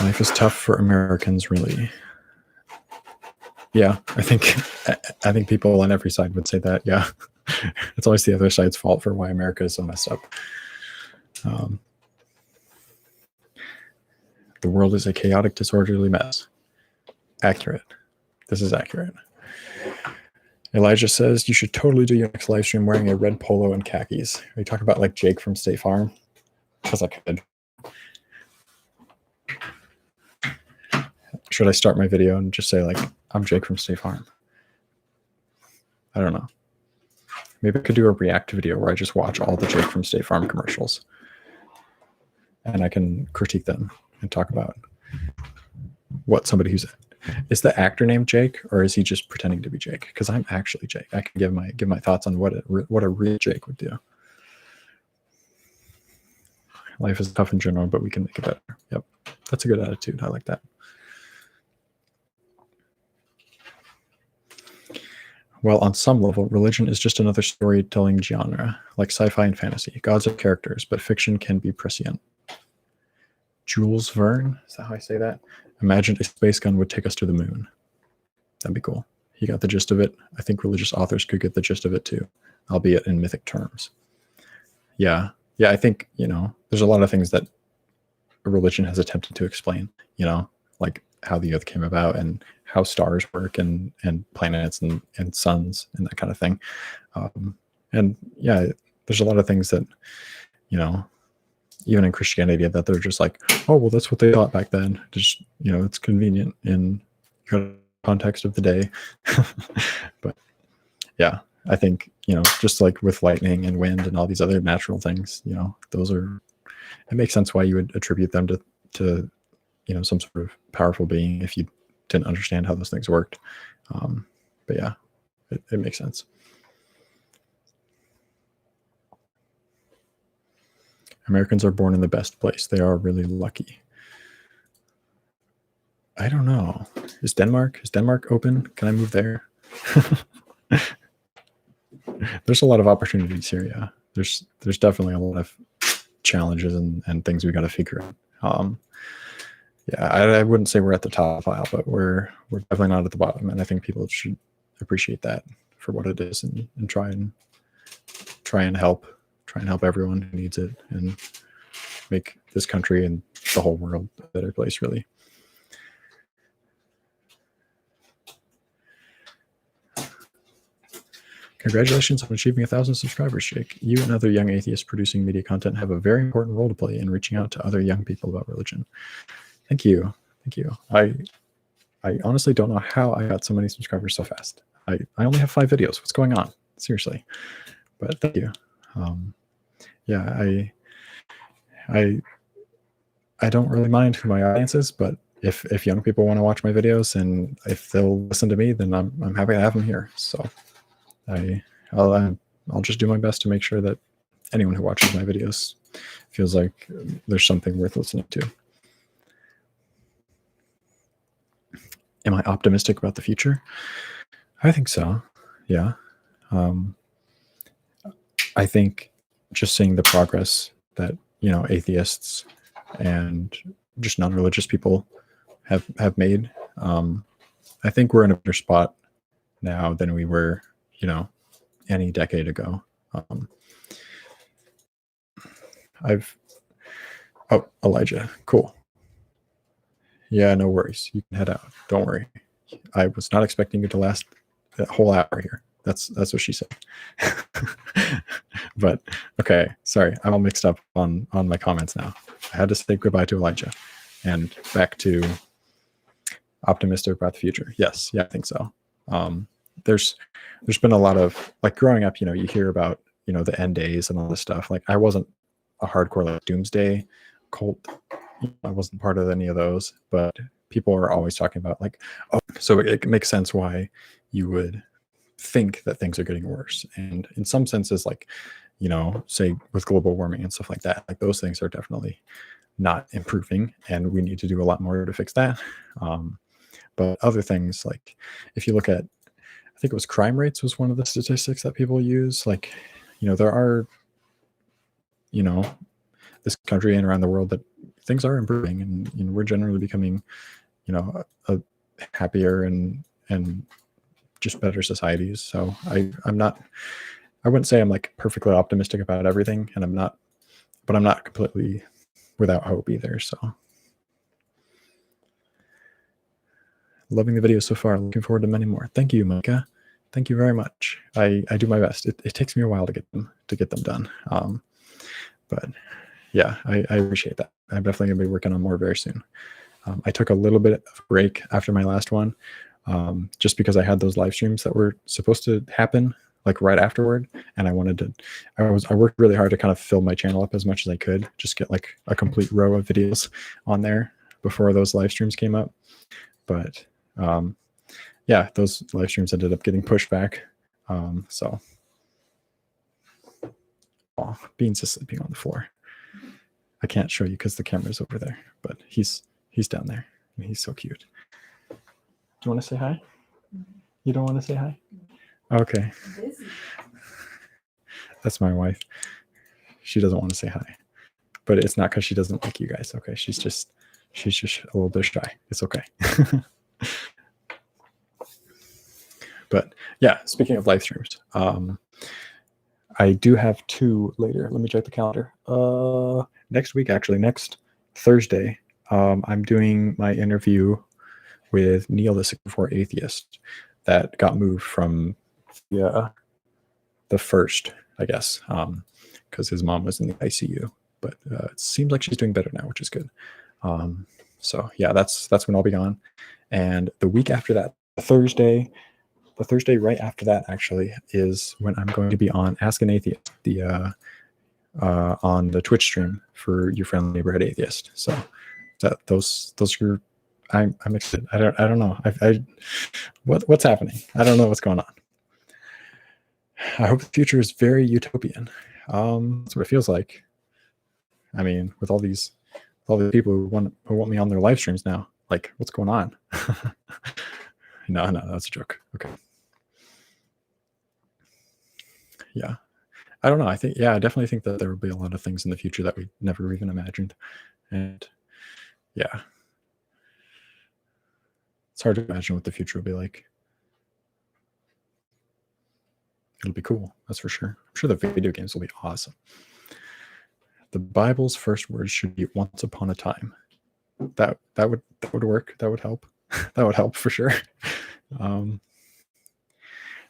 Life is tough for Americans, really. Yeah, I think people on every side would say that. Yeah, it's always the other side's fault for why America is so messed up. The world is a chaotic, disorderly mess. Accurate. This is accurate. Elijah says you should totally do your next live stream wearing a red polo and khakis. Are you talking about like Jake from State Farm? Because I could. Should I start my video and just say like, I'm Jake from State Farm? I don't know. Maybe I could do a react video where I just watch all the Jake from State Farm commercials, and I can critique them and talk about what somebody who's, is the actor named Jake, or is he just pretending to be Jake? Because I'm actually Jake. I can give my thoughts on what a real Jake would do. Life is tough in general, but we can make it better. Yep, that's a good attitude. I like that. Well, on some level, religion is just another storytelling genre, like sci-fi and fantasy. Gods are characters, but fiction can be prescient. Jules Verne, is that how I say that? Imagined a space gun would take us to the moon. That'd be cool. He got the gist of it. I think religious authors could get the gist of it too, albeit in mythic terms. Yeah, I think, there's a lot of things that a religion has attempted to explain, like how the earth came about and how stars work and planets and suns and that kind of thing. And yeah, there's a lot of things that, even in Christianity, that they're just like, oh, well, that's what they thought back then. Just, it's convenient in context of the day. But yeah, I think, just like with lightning and wind and all these other natural things, those are, it makes sense why you would attribute them to some sort of powerful being if you didn't understand how those things worked. But yeah, it makes sense. Americans are born in the best place. They are really lucky. I don't know. Is Denmark open? Can I move there? There's a lot of opportunities here. Yeah, there's definitely a lot of challenges and things we got to figure out. Yeah, I wouldn't say we're at the top pile, but we're definitely not at the bottom, and I think people should appreciate that for what it is and try and help everyone who needs it and make this country and the whole world a better place, really. Congratulations on achieving 1,000 subscribers, Jake. You and other young atheists producing media content have a very important role to play in reaching out to other young people about religion. Thank you. Thank you. I honestly don't know how I got so many subscribers so fast. I only have 5 videos. What's going on? Seriously. But thank you. Yeah, I don't really mind who my audience is, but if young people want to watch my videos and if they'll listen to me, then I'm happy to have them here. So I'll just do my best to make sure that anyone who watches my videos feels like there's something worth listening to. Am I optimistic about the future? I think so. Yeah. I think just seeing the progress that, atheists and just non-religious people have made, I think we're in a better spot now than we were, any decade ago. Oh, Elijah, cool. Yeah, no worries. You can head out. Don't worry. I was not expecting you to last that whole hour here. That's what she said. But okay, sorry, I'm all mixed up on my comments now. I had to say goodbye to Elijah and back to optimistic about the future. Yes, yeah, I think so. There's been a lot of, like, growing up, you hear about, the end days and all this stuff. Like, I wasn't a hardcore like doomsday cult. I wasn't part of any of those, but people are always talking about, like, oh, so it makes sense why you would think that things are getting worse. And in some senses, like, say with global warming and stuff like that, like, those things are definitely not improving, and we need to do a lot more to fix that. But other things, like, if you look at, I think it was crime rates was one of the statistics that people use. Like, there are, this country and around the world that things are improving, and we're generally becoming, a happier and just better societies. So I wouldn't say I'm like perfectly optimistic about everything, and I'm not completely without hope either. So loving the video so far. Looking forward to many more. Thank you, Micah. Thank you very much. I do my best. It takes me a while to get them done. But yeah, I appreciate that. I'm definitely gonna be working on more very soon. I took a little bit of a break after my last one, just because I had those live streams that were supposed to happen like right afterward, and I worked really hard to kind of fill my channel up as much as I could, just get like a complete row of videos on there before those live streams came up. But yeah, those live streams ended up getting pushed back. So Beans is sleeping on the floor. I can't show you because the camera's over there, but he's down there and he's so cute. Do you want to say hi? You don't want to say hi? Okay. That's my wife. She doesn't want to say hi, but it's not because she doesn't like you guys. Okay. She's just a little bit shy. It's okay. But yeah, speaking of live streams, I do have 2 later. Let me check the calendar. Next week, actually, next Thursday, I'm doing my interview with Neil, the 64 atheist, that got moved from the 1st, I guess, because his mom was in the ICU. But it seems like she's doing better now, which is good. So yeah, that's when I'll be on. And the week after that, the Thursday right after that, actually, is when I'm going to be on Ask an Atheist, on the Twitch stream for Your Friendly Neighborhood Atheist. So those are, I'm excited. I don't know. What's happening? I don't know what's going on. I hope the future is very utopian. That's what it feels like. I mean, with all these people who want me on their live streams now, like, what's going on? No, that's a joke. Okay. Yeah. I don't know. I definitely think that there will be a lot of things in the future that we never even imagined. And yeah, it's hard to imagine what the future will be like. It'll be cool. That's for sure. I'm sure the video games will be awesome. The Bible's first words should be "once upon a time." That would work. That would help. That would help for sure.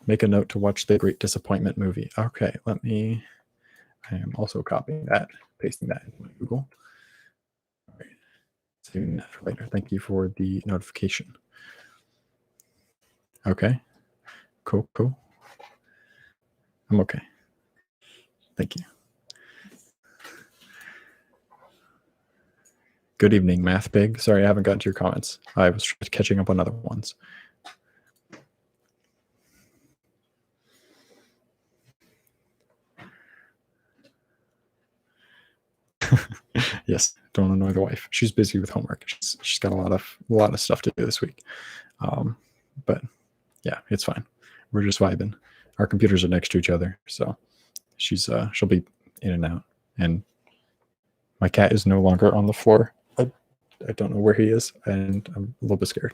Make a note to watch the Great Disappointment movie. Okay, I am also copying that, pasting that into my Google. All right, saving that for later. Thank you for the notification. Okay, cool. I'm okay. Thank you. Good evening, Math Big. Sorry, I haven't gotten to your comments. I was catching up on other ones. Yes, don't annoy the wife. She's busy with homework. She's got a lot of stuff to do this week. But yeah, it's fine. We're just vibing. Our computers are next to each other, so she'll be in and out. And my cat is no longer on the floor. I don't know where he is, and I'm a little bit scared.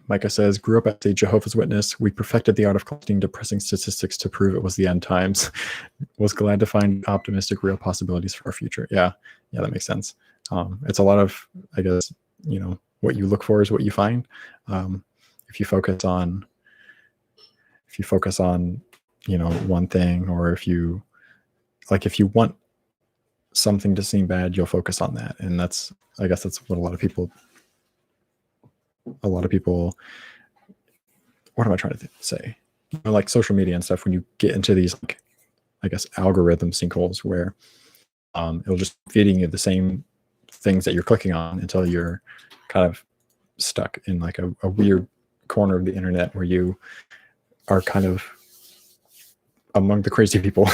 Micah says, grew up as a Jehovah's Witness. We perfected the art of collecting depressing statistics to prove it was the end times. Was glad to find optimistic, real possibilities for our future. Yeah, that makes sense. It's a lot of, I guess, what you look for is what you find. If you focus on, one thing, or if you want something to seem bad, you'll focus on that. And I guess that's what a lot of people, what am I trying to say? Like social media and stuff, when you get into these, I guess, algorithm sinkholes where it'll just feeding you the same things that you're clicking on until you're kind of stuck in like a weird corner of the internet where you are kind of among the crazy people.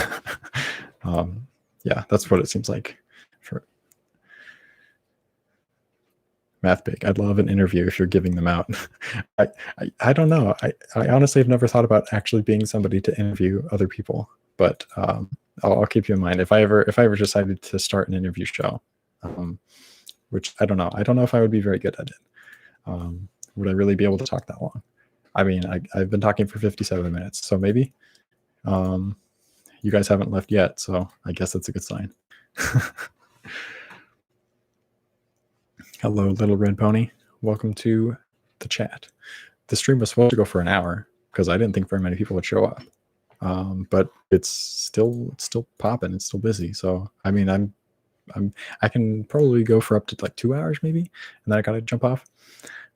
Yeah, that's what it seems like for Math Big. I'd love an interview if you're giving them out. I don't know. I honestly have never thought about actually being somebody to interview other people, but I'll keep you in mind if I ever decided to start an interview show, which I don't know. I don't know if I would be very good at it. Would I really be able to talk that long? I mean, I've been talking for 57 minutes, so maybe. You guys haven't left yet, so I guess that's a good sign. Hello, Little Red Pony. Welcome to the chat. The stream was supposed to go for an hour because I didn't think very many people would show up. But it's still popping. It's still busy. So I mean, I can probably go for up to like 2 hours maybe, and then I gotta jump off.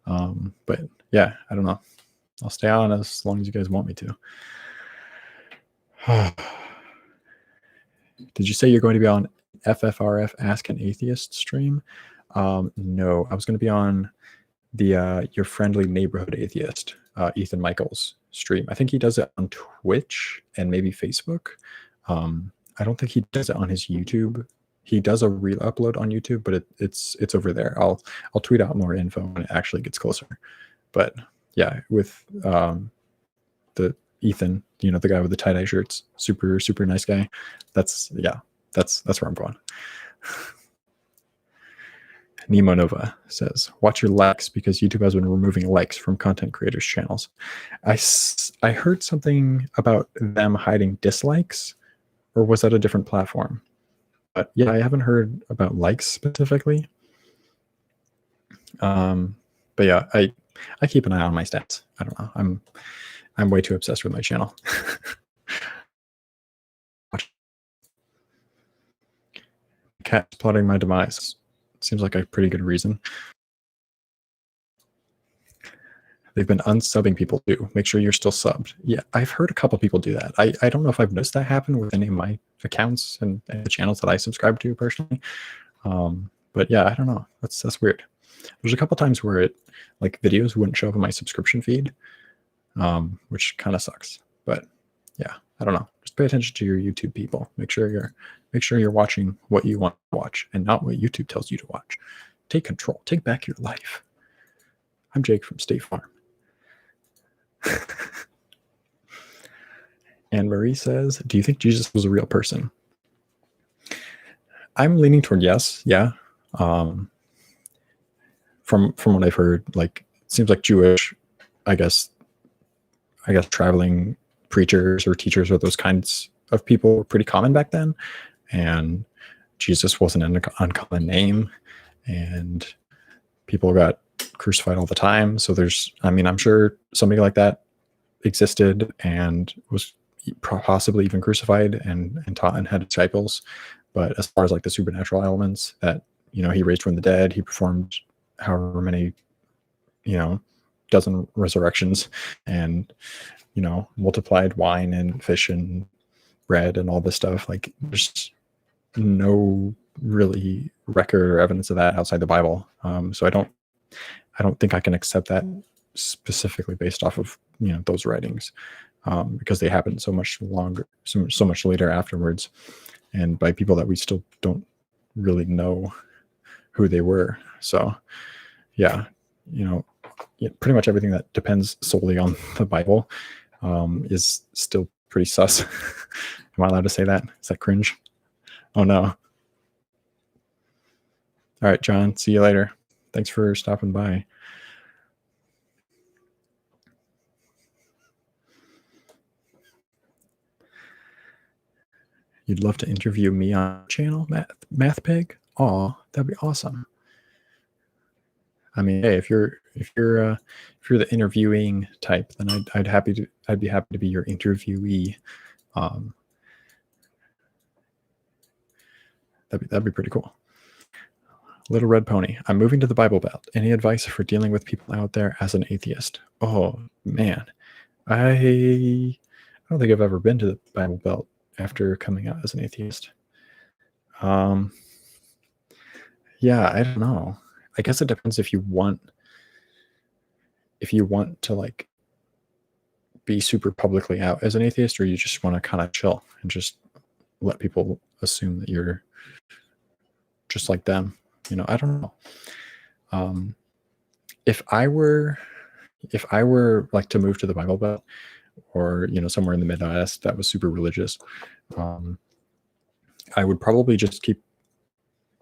But yeah, I don't know. I'll stay on as long as you guys want me to. Did you say you're going to be on FFRF Ask an Atheist stream? No, I was going to be on the Your Friendly Neighborhood Atheist, Ethan Michaels stream. I think he does it on Twitch and maybe Facebook. I don't think he does it on his YouTube. He does a real upload on YouTube, but it's over there. I'll tweet out more info when it actually gets closer. But yeah, with the Ethan, the guy with the tie-dye shirts, super nice guy. That's where I'm going. Nemo Nova says, watch your likes because YouTube has been removing likes from content creators' channels. I heard something about them hiding dislikes, or was that a different platform? But yeah, I haven't heard about likes specifically. But yeah, I keep an eye on my stats. I don't know. I'm way too obsessed with my channel. Cat's plotting my demise. Seems like a pretty good reason. They've been unsubbing people too. Make sure you're still subbed. Yeah, I've heard a couple people do that. I don't know if I've noticed that happen with any of my accounts and the channels that I subscribe to personally. But yeah, I don't know. That's weird. There's a couple times where like videos wouldn't show up in my subscription feed, which kind of sucks. But yeah, I don't know. Just pay attention to your YouTube people. Make sure you're watching what you want to watch and not what YouTube tells you to watch. Take control. Take back your life. I'm Jake from State Farm. Anne Marie says, do you think Jesus was a real person? I'm leaning toward yes. Yeah. From what I've heard, like, it seems like Jewish, I guess traveling preachers or teachers or those kinds of people were pretty common back then. And Jesus wasn't an uncommon name. And people got crucified all the time. So I'm sure somebody like that existed and was possibly even crucified and taught and had disciples. But as far as like the supernatural elements that, he raised from the dead, he performed however many, dozen resurrections, and, multiplied wine and fish and bread and all this stuff. Like, there's no really record or evidence of that outside the Bible. So I don't think I can accept that specifically based off of those writings, because they happened so much later afterwards, and by people that we still don't really know who they were. So yeah, pretty much everything that depends solely on the Bible is still pretty sus. Am I allowed to say that? Is that cringe? Oh no. All right, John, see you later. Thanks for stopping by. You'd love to interview me on channel, MathPig? Aw, that'd be awesome. I mean, hey, if you're the interviewing type, then I'd be happy to be your interviewee. That'd be pretty cool. Little Red Pony. I'm moving to the Bible Belt. Any advice for dealing with people out there as an atheist? Oh man, I don't think I've ever been to the Bible Belt after coming out as an atheist. Yeah, I don't know. I guess it depends if you want to like be super publicly out as an atheist, or you just want to kind of chill and just let people assume that you're just like them. I don't know. If I were like to move to the Bible Belt, or somewhere in the Midwest that was super religious, I would probably just keep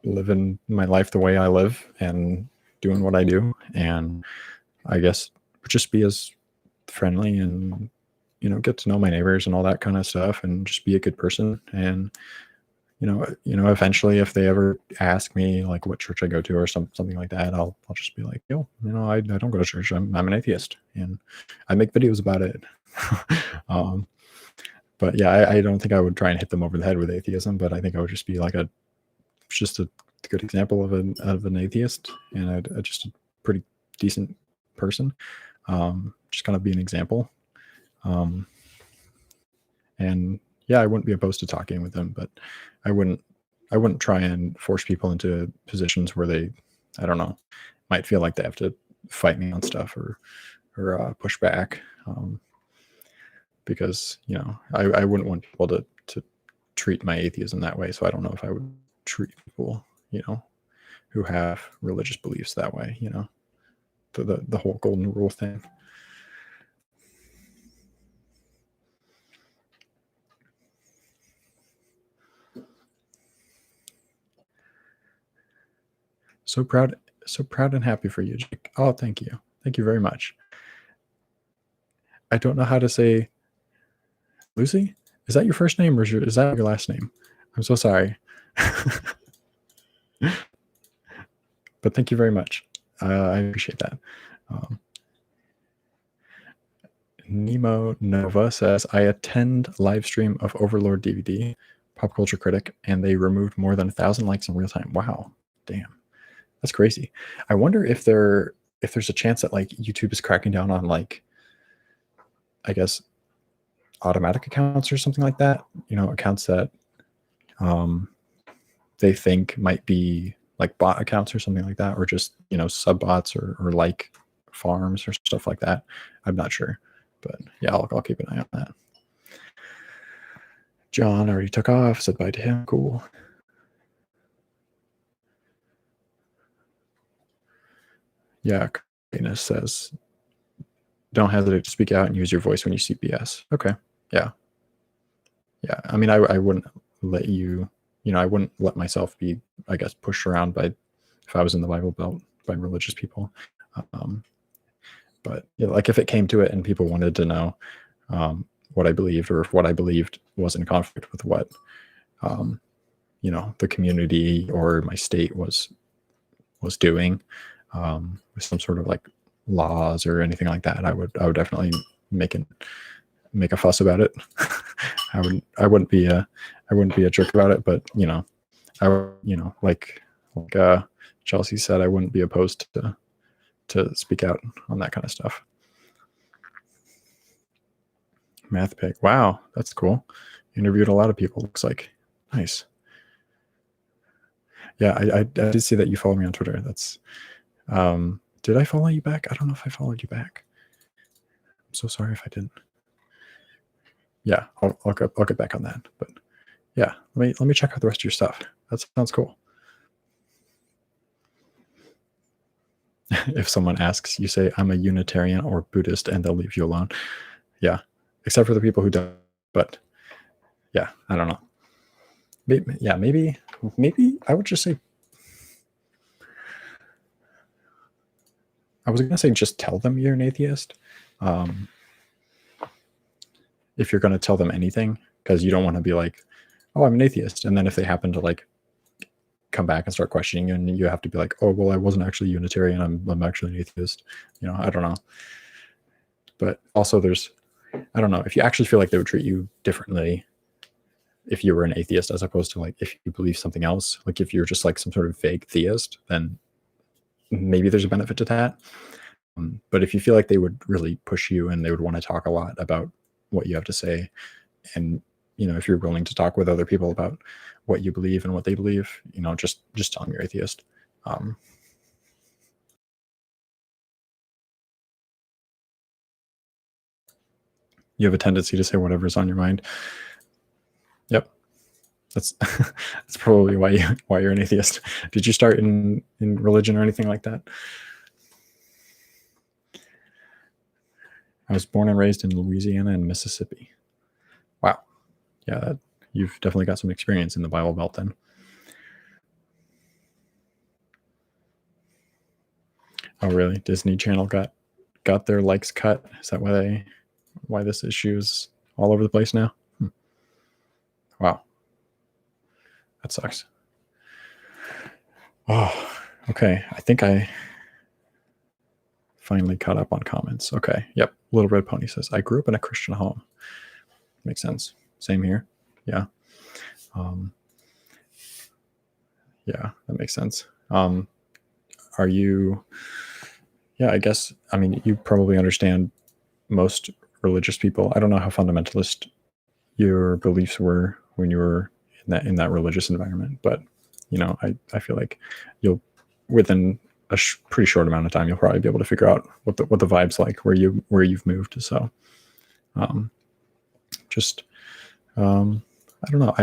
living my life the way I live and doing what I do, and I guess just be as friendly and get to know my neighbors and all that kind of stuff, and just be a good person. And eventually, if they ever ask me like what church I go to or something like that, I'll just be like, I don't go to church. I'm an atheist, and I make videos about it. But yeah, I don't think I would try and hit them over the head with atheism, but I think I would just be like just a good example of an atheist, and just a pretty decent person. Just kind of be an example. And yeah, I wouldn't be opposed to talking with them, but I wouldn't try and force people into positions where they, I don't know, might feel like they have to fight me on stuff or push back. Because I wouldn't want people to treat my atheism that way. So I don't know if I would treat people who have religious beliefs that way. The whole golden rule thing. So proud and happy for you, Jake. Oh, thank you very much. I don't know how to say Lucy. Is that your first name, or is that your last name? I'm so sorry. But thank you very much. I appreciate that. Nemo Nova says, I attend live stream of Overlord DVD, Pop Culture Critic, and they removed more than 1,000 likes in real time. Wow, damn, that's crazy. I wonder if there's a chance that like YouTube is cracking down on like, I guess, automatic accounts or something like that. Accounts that they think might be like bot accounts or something like that, or just sub bots or like farms or stuff like that. I'm not sure, but yeah, I'll keep an eye on that. John already took off, said bye to him. Cool. Yeah, Venus says, don't hesitate to speak out and use your voice when you see BS. Okay. Yeah. I mean, I wouldn't let you, I wouldn't let myself be, I guess, pushed around by, if I was in the Bible Belt, by religious people. But like if it came to it and people wanted to know what I believed, or if what I believed was in conflict with what, the community or my state was doing, with some sort of like laws or anything like that, I would definitely make a fuss about it. I wouldn't be a jerk about it, but like Chelsea said, I wouldn't be opposed to speak out on that kind of stuff. Math Pig. Wow, that's cool. Interviewed a lot of people, looks like. Nice. Yeah, I did see that you follow me on Twitter. That's did I follow you back? I don't know if I followed you back. I'm so sorry if I didn't. Yeah, I'll get back on that. But yeah, let me check out the rest of your stuff. That sounds cool. If someone asks, you say, I'm a Unitarian or Buddhist, and they'll leave you alone. Yeah, except for the people who don't. But yeah, I don't know. Maybe I would just say, I was going to say just tell them you're an atheist. If you're going to tell them anything, because you don't want to be like, oh, I'm an atheist. And then if they happen to like come back and start questioning you, and you have to be like, oh, well, I wasn't actually Unitarian. I'm actually an atheist. I don't know. But also I don't know, if you actually feel like they would treat you differently if you were an atheist as opposed to like if you believe something else, like if you're just like some sort of vague theist, then maybe there's a benefit to that. But if you feel like they would really push you and they would want to talk a lot about what you have to say, and if you're willing to talk with other people about what you believe and what they believe, just tell them you're atheist. You have a tendency to say whatever's on your mind. Yep. That's probably why you're an atheist. Did you start in religion or anything like that? I was born and raised in Louisiana and Mississippi. Wow. Yeah, you've definitely got some experience in the Bible Belt then. Oh, really? Disney Channel got their likes cut? Is that why this issue is all over the place now? Wow. That sucks. Oh, okay. I think I finally caught up on comments. Okay. Yep. Little Red Pony says, I grew up in a Christian home. Makes sense. Same here. Yeah. Yeah, that makes sense. Are you, I guess, you probably understand most religious people. I don't know how fundamentalist your beliefs were when you were in that religious environment, but I feel like you'll, within a pretty short amount of time, you'll probably be able to figure out what the vibe's like where you've moved. So I don't know.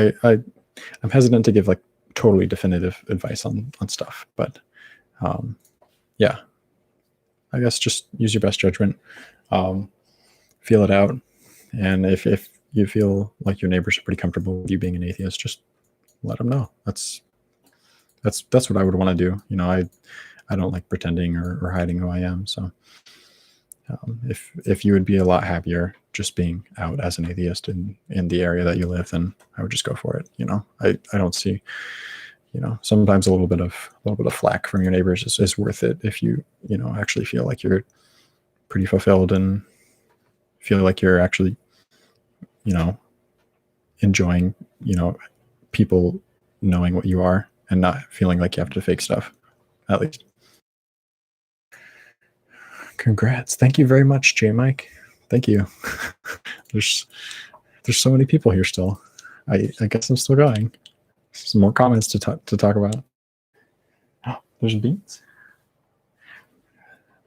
I'm hesitant to give like totally definitive advice on stuff, but yeah, I guess just use your best judgment, feel it out, and if you feel like your neighbors are pretty comfortable with you being an atheist, just let them know. That's what I would want to do. I don't like pretending or hiding who I am. So if you would be a lot happier just being out as an atheist in the area that you live, then I would just go for it. I don't see, sometimes a little bit of flack from your neighbors is worth it if you actually feel like you're pretty fulfilled and feel like you're actually enjoying people knowing what you are and not feeling like you have to fake stuff, at least. Congrats. Thank you very much, J Mike. Thank you. There's so many people here still. I guess I'm still going. Some more comments to talk about. Oh, there's beans.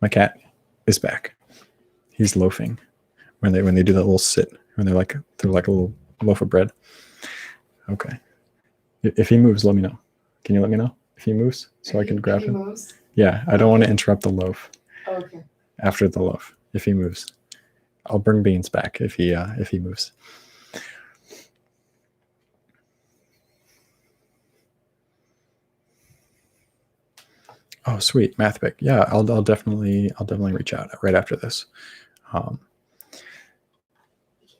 My cat is back. He's loafing when they do that little sit, when they're like a little loaf of bread. Okay. If he moves, let me know. Can you let me know if he moves so I can grab him? Moves? Yeah, I don't want to interrupt the loaf. Okay. After the loaf, if he moves, I'll bring beans back if he moves. Oh, sweet, MathPick. Yeah, I'll definitely reach out right after this.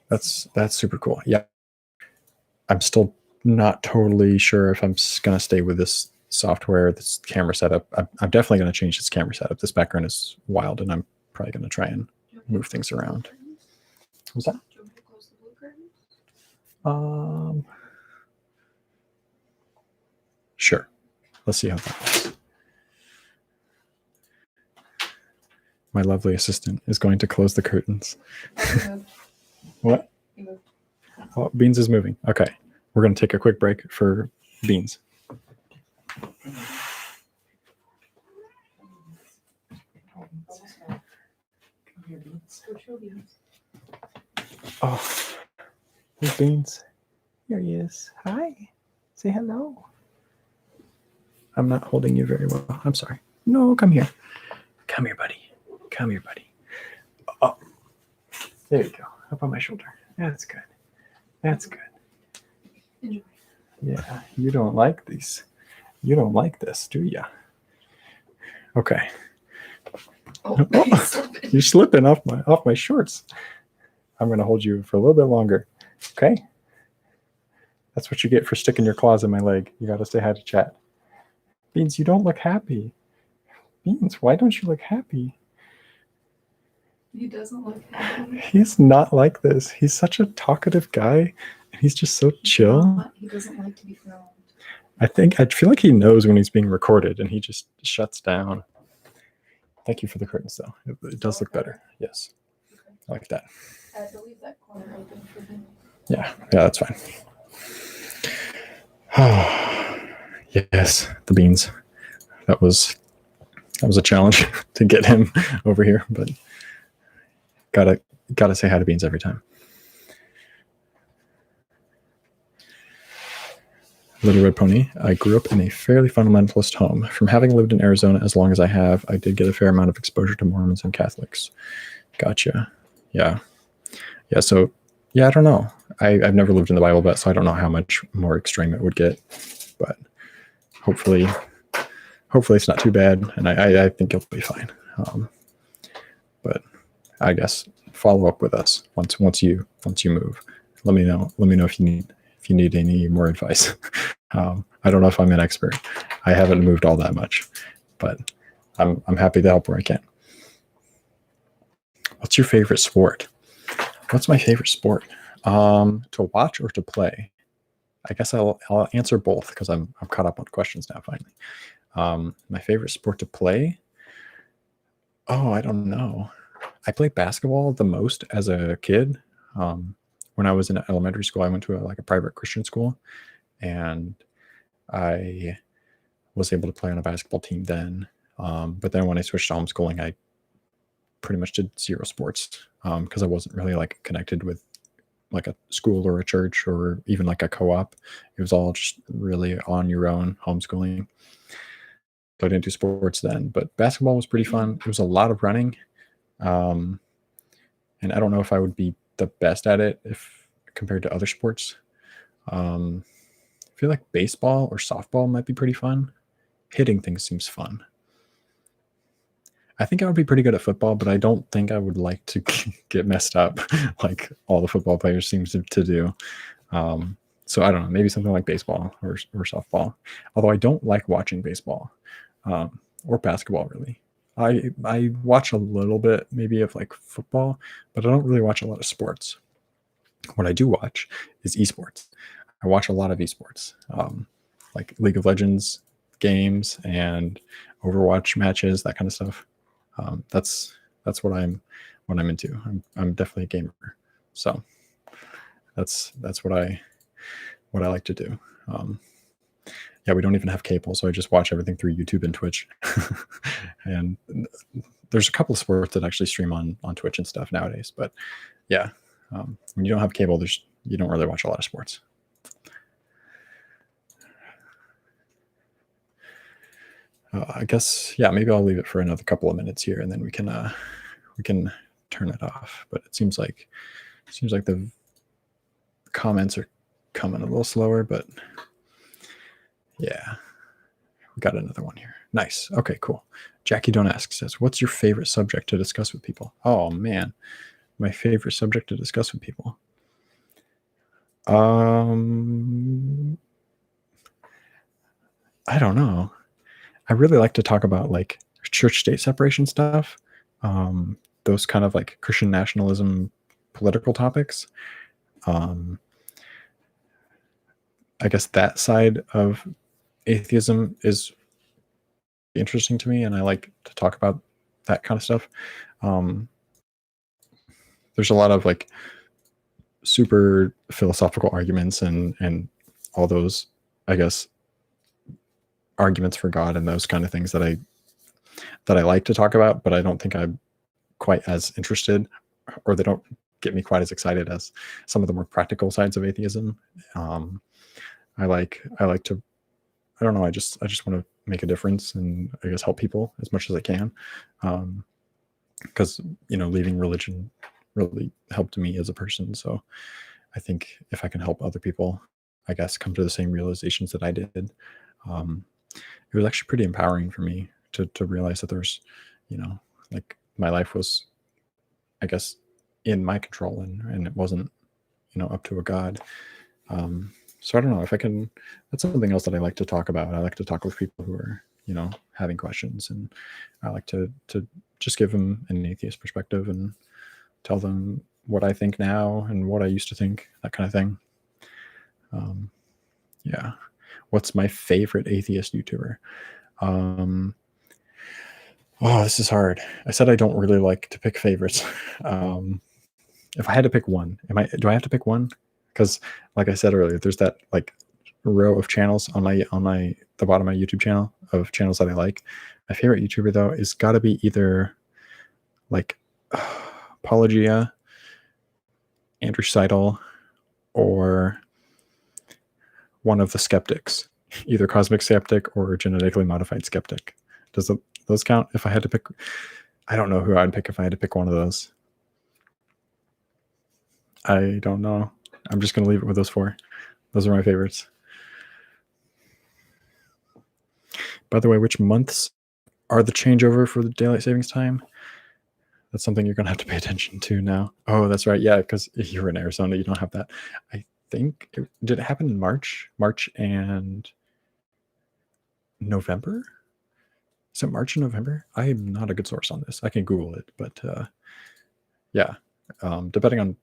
That's super cool. Yeah, I'm still not totally sure if I'm gonna stay with this software, this camera setup. I'm definitely going to change this camera setup. This background is wild, and I'm probably going to try and move things around. What's that? Sure. Let's see how that goes. My lovely assistant is going to close the curtains. What? Oh, Beans is moving. Okay. We're going to take a quick break for Beans. Oh, hey Beans. Here he is. Hi. Say hello. I'm not holding you very well. I'm sorry. No, come here. Come here, buddy. Come here, buddy. Oh, there you go. Up on my shoulder. That's good. That's good. Enjoy. Yeah, you don't like these. You don't like this, do ya? Okay. Oh, Oh, you're slipping off my shorts. I'm gonna hold you for a little bit longer. Okay. That's what you get for sticking your claws in my leg. You gotta say hi to chat. Beans, you don't look happy. Beans, why don't you look happy? He doesn't look happy. He's not like this. He's such a talkative guy, and he's just so chill. He doesn't like to be filmed. I feel like he knows when he's being recorded, and he just shuts down. Thank you for the curtains, though. It does look better. Yes, I like that. I had to leave that corner open for him. Yeah, that's fine. Yes, the beans. That was a challenge to get him over here, but gotta say hi to Beans every time. Little Red Pony. I grew up in a fairly fundamentalist home. From having lived in Arizona as long as I have, I did get a fair amount of exposure to Mormons and Catholics. Gotcha. Yeah. So I don't know. I've never lived in the Bible Belt, so I don't know how much more extreme it would get, but hopefully it's not too bad, and I think it'll be fine. But I guess follow up with us once you move. Let me know if you need any more advice. I don't know if I'm an expert. I haven't moved all that much, but I'm happy to help where I can. What's your favorite sport? What's my favorite sport? To watch or to play? I guess I'll answer both because I'm caught up on questions now finally. My favorite sport to play? Oh, I don't know. I played basketball the most as a kid. When I was in elementary school, I went to a private Christian school, and I was able to play on a basketball team then. But then when I switched to homeschooling, I pretty much did zero sports because I wasn't really connected with a school or a church or even a co-op. It was all just really on your own homeschooling. So I didn't do sports then, but basketball was pretty fun. It was a lot of running. And I don't know if I would be the best at it if compared to other sports. I feel like baseball or softball might be pretty fun. Hitting things seems fun. I think I would be pretty good at football, but I don't think I would like to get messed up like all the football players seem to do. So I don't know, maybe something like baseball or softball. Although I don't like watching baseball or basketball really. I watch a little bit maybe of football, but I don't really watch a lot of sports. What I do watch is esports. I watch a lot of esports, like League of Legends games and Overwatch matches, that kind of stuff. That's what I'm into. I'm definitely a gamer, so that's what I like to do. Yeah, we don't even have cable, so I just watch everything through YouTube and Twitch. And there's a couple of sports that actually stream on Twitch and stuff nowadays. But yeah, when you don't have cable, you don't really watch a lot of sports. I guess, yeah, maybe I'll leave it for another couple of minutes here, and then we can turn it off. But it seems like the comments are coming a little slower, but yeah, we got another one here. Nice. Okay, cool. Jackie Don't Ask says, what's your favorite subject to discuss with people? Oh man, my favorite subject to discuss with people. I don't know. I really like to talk about like church state separation stuff, those kind of like Christian nationalism political topics. Um, I guess that side of atheism is interesting to me, and I like to talk about that kind of stuff. Um, there's a lot of like super philosophical arguments and all those, I guess, arguments for God and those kind of things that I like to talk about, but I don't think I'm quite as interested, or they don't get me quite as excited as some of the more practical sides of atheism. I like to, I don't know, I just want to make a difference and I guess help people as much as I can. Because leaving religion really helped me as a person. So I think if I can help other people, I guess, come to the same realizations that I did, it was actually pretty empowering for me to realize that there's, like my life was, I guess, in my control and it wasn't, up to a God. So I don't know if I can, that's something else that I like to talk about. I like to talk with people who are, having questions, and I like to just give them an atheist perspective and tell them what I think now and what I used to think, that kind of thing. Yeah. What's my favorite atheist YouTuber? Oh, this is hard. I said I don't really like to pick favorites. If I had to pick one, do I have to pick one? Because like I said earlier, there's that like row of channels on the bottom of my YouTube channel of channels that I like. My favorite YouTuber though is gotta be either like Apologia, Andrew Seidel, or one of the skeptics, either Cosmic Skeptic or Genetically Modified Skeptic. Does those count? If I had to pick, I don't know who I'd pick if I had to pick one of those. I don't know. I'm just going to leave it with those four. Those are my favorites. By the way, which months are the changeover for the daylight savings time? That's something you're going to have to pay attention to now. Oh, that's right. Yeah, because if you're in Arizona, you don't have that. I think, did it happen in March and November? Is it March and November? I'm not a good source on this. I can Google it, but yeah, depending on,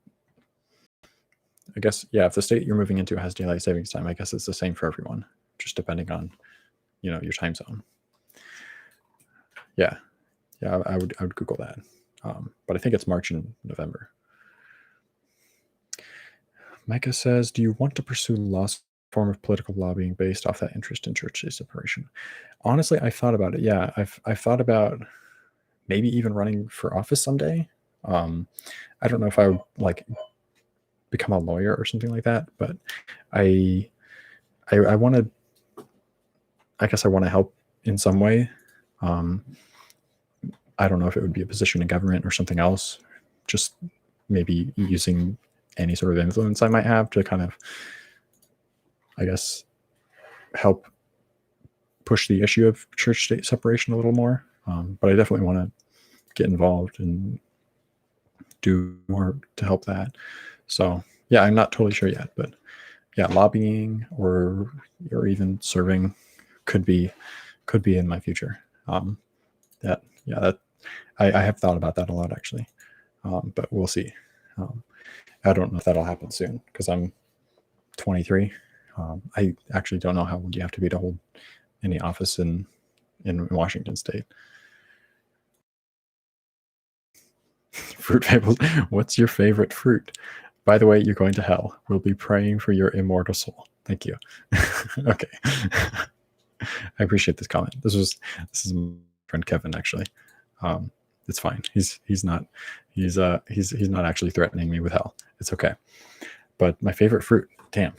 I guess, yeah, if the state you're moving into has daylight savings time, I guess it's the same for everyone, just depending on, your time zone. Yeah, I would Google that, but I think it's March and November. Micah says, do you want to pursue lost form of political lobbying based off that interest in church state separation? Honestly, I thought about it. Yeah, I've thought about maybe even running for office someday. I don't know if I would like become a lawyer or something like that, but I want to, I guess I want to help in some way. I don't know if it would be a position in government or something else, just maybe using any sort of influence I might have to kind of, I guess, help push the issue of church state separation a little more. But I definitely want to get involved and do more to help that. So yeah, I'm not totally sure yet, but yeah, lobbying or even serving could be in my future. I have thought about that a lot actually, but we'll see. I don't know if that'll happen soon because I'm 23. I actually don't know how old you have to be to hold any office in Washington State. Fruit fables. What's your favorite fruit? By the way, you're going to hell. We'll be praying for your immortal soul. Thank you. Okay. I appreciate this comment. This is my friend Kevin actually. It's fine. He's not actually threatening me with hell. It's okay. But my favorite fruit, damn.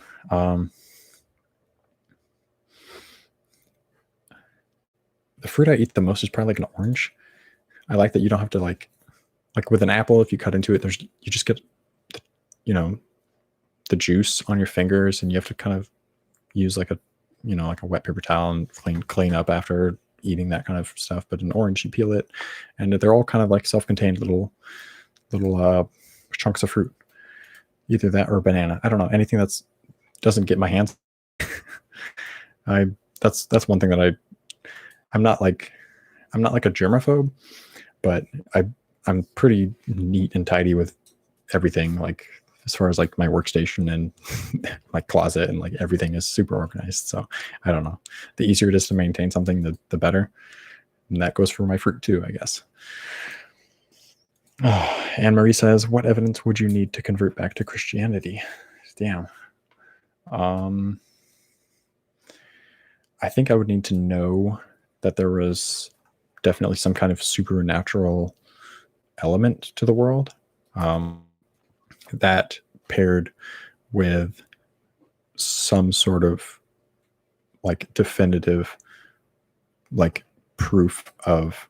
The fruit I eat the most is probably like an orange. I like that you don't have to like with an apple, if you cut into it, you just get the juice on your fingers, and you have to kind of use like a wet paper towel and clean up after eating that kind of stuff. But an orange, you peel it, and they're all kind of like self-contained little chunks of fruit. Either that or banana. I don't know, anything that's doesn't get my hands. I that's one thing that I'm not like a germaphobe, but I'm pretty neat and tidy with everything, like as far as like my workstation and my closet, and like everything is super organized. So I don't know. The easier it is to maintain something, the better. And that goes for my fruit too, I guess. Oh, Anne Marie says, what evidence would you need to convert back to Christianity? Damn. I think I would need to know that there was definitely some kind of supernatural element to the world, that paired with some sort of like definitive like proof of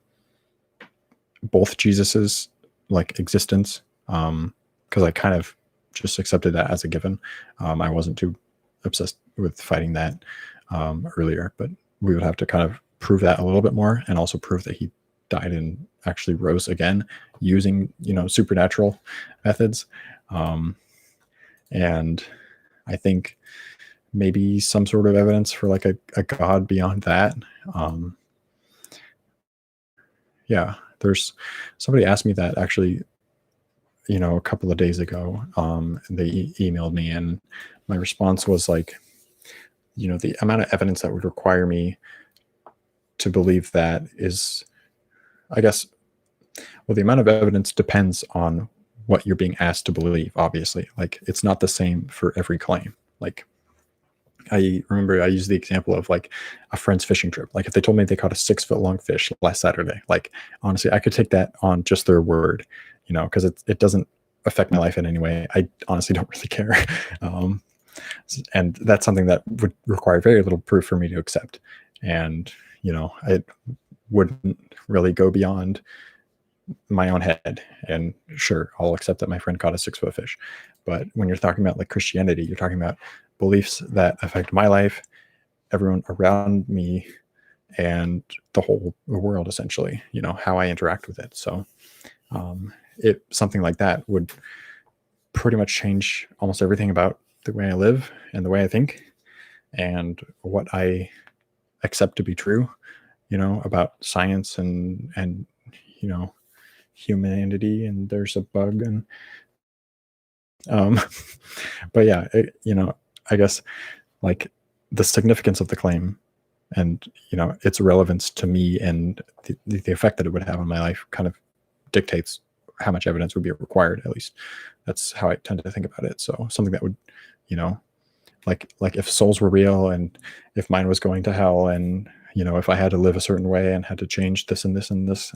both Jesus's like existence, because I kind of just accepted that as a given. I wasn't too obsessed with fighting that earlier, but we would have to kind of prove that a little bit more, and also prove that he died and actually rose again using, you know, supernatural methods. And I think maybe some sort of evidence for like a God beyond that. Yeah, there's somebody asked me that actually, you know, a couple of days ago. They emailed me, and my response was like, you know, the amount of evidence that would require me to believe that is, I guess, well, the amount of evidence depends on what you're being asked to believe, obviously. Like, it's not the same for every claim. Like, I remember I used the example of like a friend's fishing trip. Like, if they told me they caught a 6 foot long fish last Saturday, like, honestly, I could take that on just their word, you know, because it doesn't affect my life in any way. I honestly don't really care. And that's something that would require very little proof for me to accept. And, you know, it wouldn't really go beyond my own head. And sure, I'll accept that my friend caught a 6 foot fish. But when you're talking about like Christianity, you're talking about beliefs that affect my life, everyone around me, and the whole world, essentially, you know, how I interact with it. So something like that would pretty much change almost everything about the way I live and the way I think and what I accept to be true, you know, about science and you know, humanity, and there's a bug. And but yeah, you know, I guess like the significance of the claim and, you know, its relevance to me and the effect that it would have on my life kind of dictates how much evidence would be required. At least that's how I tend to think about it. So something that would, you know, like if souls were real, and if mine was going to hell, and, you know, if I had to live a certain way and had to change this and this and this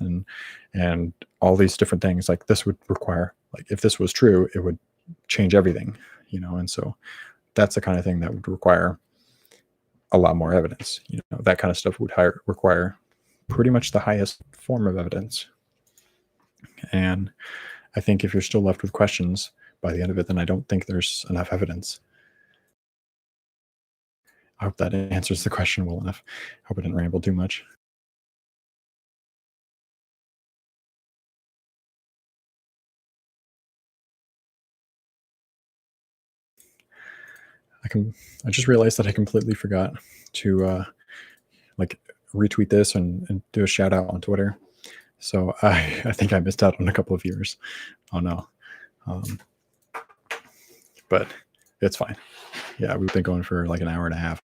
and all these different things, like this would require, like, if this was true, it would change everything, you know. And so that's the kind of thing that would require a lot more evidence. You know, that kind of stuff would require pretty much the highest form of evidence. And I think if you're still left with questions by the end of it, then I don't think there's enough evidence. I hope that answers the question well enough. I hope I didn't ramble too much. I just realized that I completely forgot to like retweet this and do a shout out on Twitter. So I think I missed out on a couple of viewers. Oh no. But it's fine. Yeah, we've been going for like an hour and a half.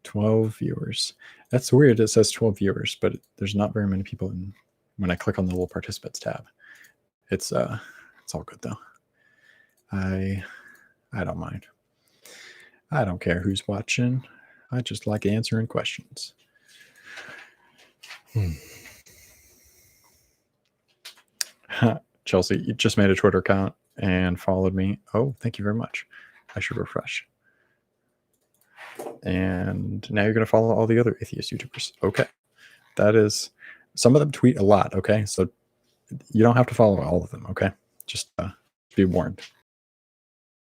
12 viewers. That's weird. It says 12 viewers, but there's not very many people in when I click on the little participants tab. It's all good though. I don't mind. I don't care who's watching. I just like answering questions. Chelsea, you just made a Twitter account and followed me. Oh, thank you very much. I should refresh. And now you're going to follow all the other atheist YouTubers. Okay. That is, some of them tweet a lot. Okay. So you don't have to follow all of them. Okay. Just be warned.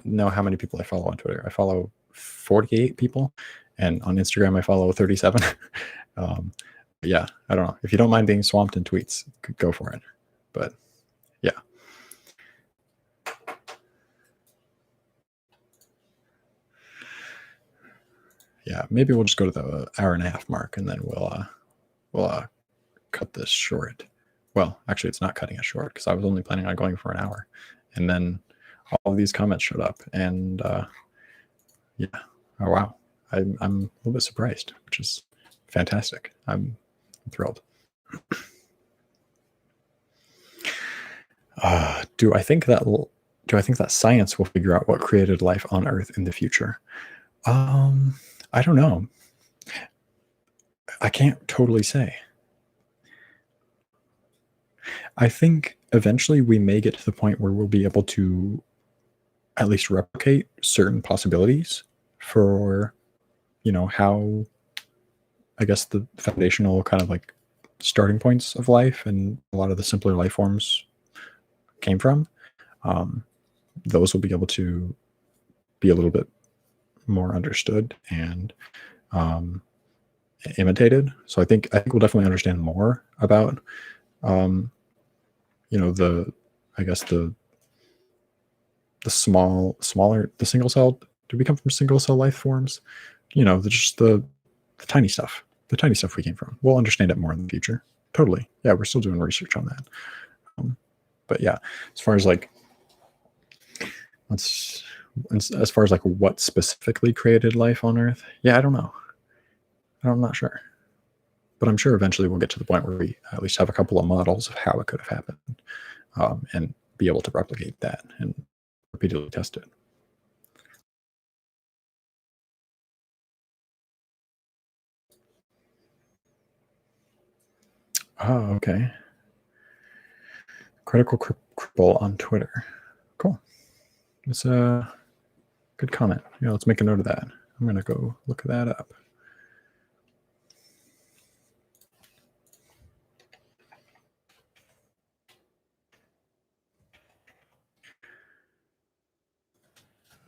Know how many people I follow on Twitter. I follow 48 people, and on Instagram I follow 37. Yeah, I don't know. If you don't mind being swamped in tweets, go for it. But yeah. yeah, maybe we'll just go to the hour and a half mark, and then we'll cut this short. Well, actually, it's not cutting it short because I was only planning on going for an hour, and then all of these comments showed up, and yeah, oh wow, I'm a little bit surprised, which is fantastic. I'm thrilled. Do I think that science will figure out what created life on Earth in the future? I don't know. I can't totally say. I think eventually we may get to the point where we'll be able to at least replicate certain possibilities for, how, I guess, the foundational kind of like starting points of life and a lot of the simpler life forms came from. Those will be able to be a little bit more understood and imitated. So I think we'll definitely understand more about the the single cell. Do we come from single cell life forms? Just the tiny stuff, we came from. We'll understand it more in the future. Totally. Yeah, we're still doing research on that. But yeah, as far as like what specifically created life on Earth, yeah, I don't know. I'm not sure. But I'm sure eventually we'll get to the point where we at least have a couple of models of how it could have happened, and be able to replicate that and repeatedly test it. Oh, okay. Critical Cripple on Twitter. Cool. It's a good comment. Yeah, let's make a note of that. I'm going to go look that up.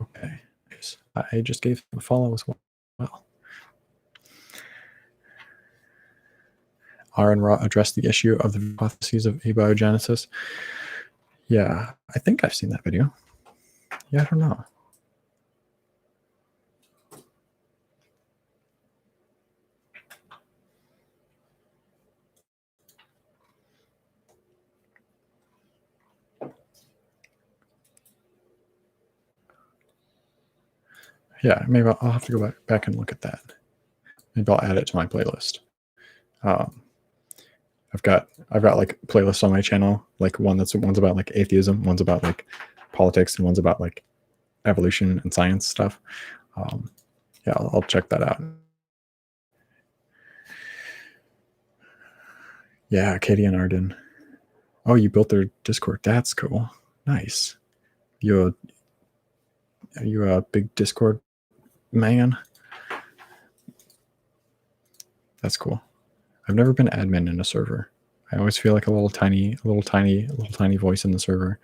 Okay. Nice. I just gave him a follow as well. Aaron Ra addressed the issue of the hypotheses of abiogenesis. Yeah, I think I've seen that video. Yeah, I don't know. Yeah, maybe I'll have to go back and look at that. Maybe I'll add it to my playlist. I've got like playlists on my channel, like one's about like atheism, one's about like politics, and one's about like evolution and science stuff. Yeah, I'll check that out. Yeah, Katie and Arden. Oh, you built their Discord. That's cool. Nice. Are you a big Discord man? That's cool. I've never been admin in a server. I always feel like a little tiny voice in the server.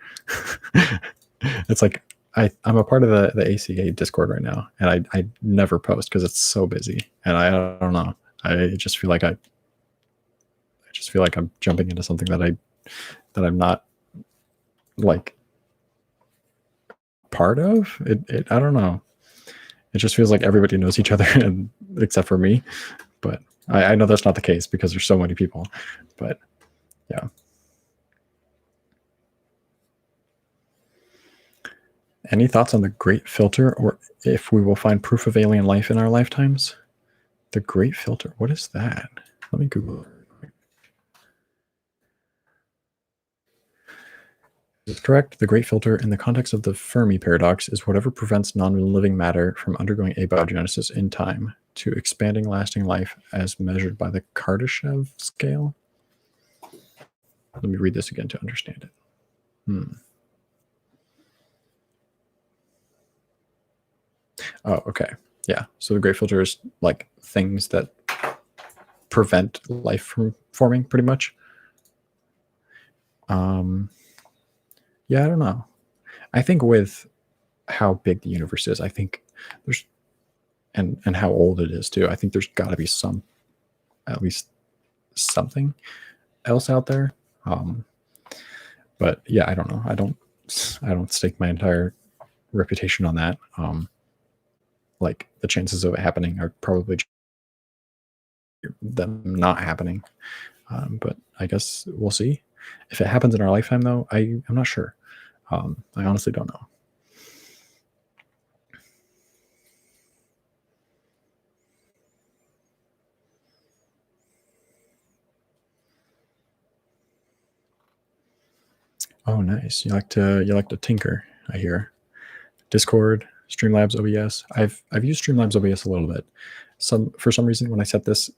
It's like I'm a part of the ACA Discord right now, and I never post because it's so busy, and I don't know. I just feel like I'm jumping into something that I'm not like part of. I don't know. It just feels like everybody knows each other, and except for me. But I know that's not the case because there's so many people. But yeah. Any thoughts on the Great Filter, or if we will find proof of alien life in our lifetimes? The Great Filter. What is that? Let me Google it. Is correct? The Great Filter, in the context of the Fermi paradox, is whatever prevents non-living matter from undergoing abiogenesis in time to expanding lasting life as measured by the Kardashev scale. Let me read this again to understand it. Oh, okay. Yeah. So the Great Filter is like things that prevent life from forming, pretty much. Yeah, I don't know. I think with how big the universe is, I think there's and how old it is too. I think there's got to be at least something else out there. But yeah, I don't know. I don't stake my entire reputation on that. like the chances of it happening are probably them not happening. But I guess we'll see. If it happens in our lifetime, though, I'm not sure. I honestly don't know. Oh, nice. You like to tinker, I hear. Discord, Streamlabs OBS. I've used Streamlabs OBS a little bit. For some reason, when I set this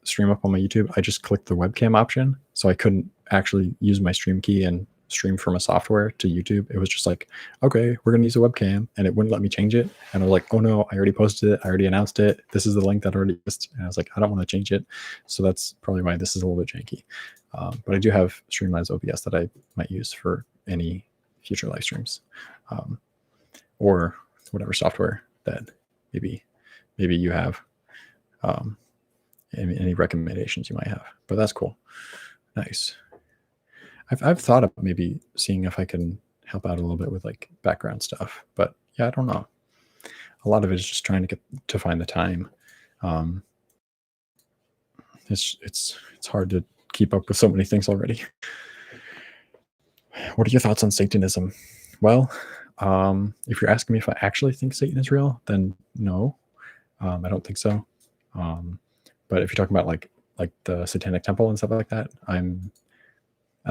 stream up on my YouTube, I just clicked the webcam option, so I couldn't actually use my stream key and stream from a software to YouTube. It was just like, okay, we're gonna use a webcam, and it wouldn't let me change it. And I was like, oh no, I already posted it, I already announced it. This is the link that already exists. And I was like, I don't want to change it. So that's probably why this is a little bit janky. But I do have Streamlabs OBS that I might use for any future live streams, or whatever software that maybe you have. Any recommendations you might have, but that's cool. Nice. I've thought of maybe seeing if I can help out a little bit with like background stuff, but yeah, I don't know. A lot of it is just trying to find the time. It's hard to keep up with so many things already. What are your thoughts on Satanism? Well, if you're asking me if I actually think Satan is real, then no, I don't think so. But if you're talking about like the Satanic Temple and stuff like that, I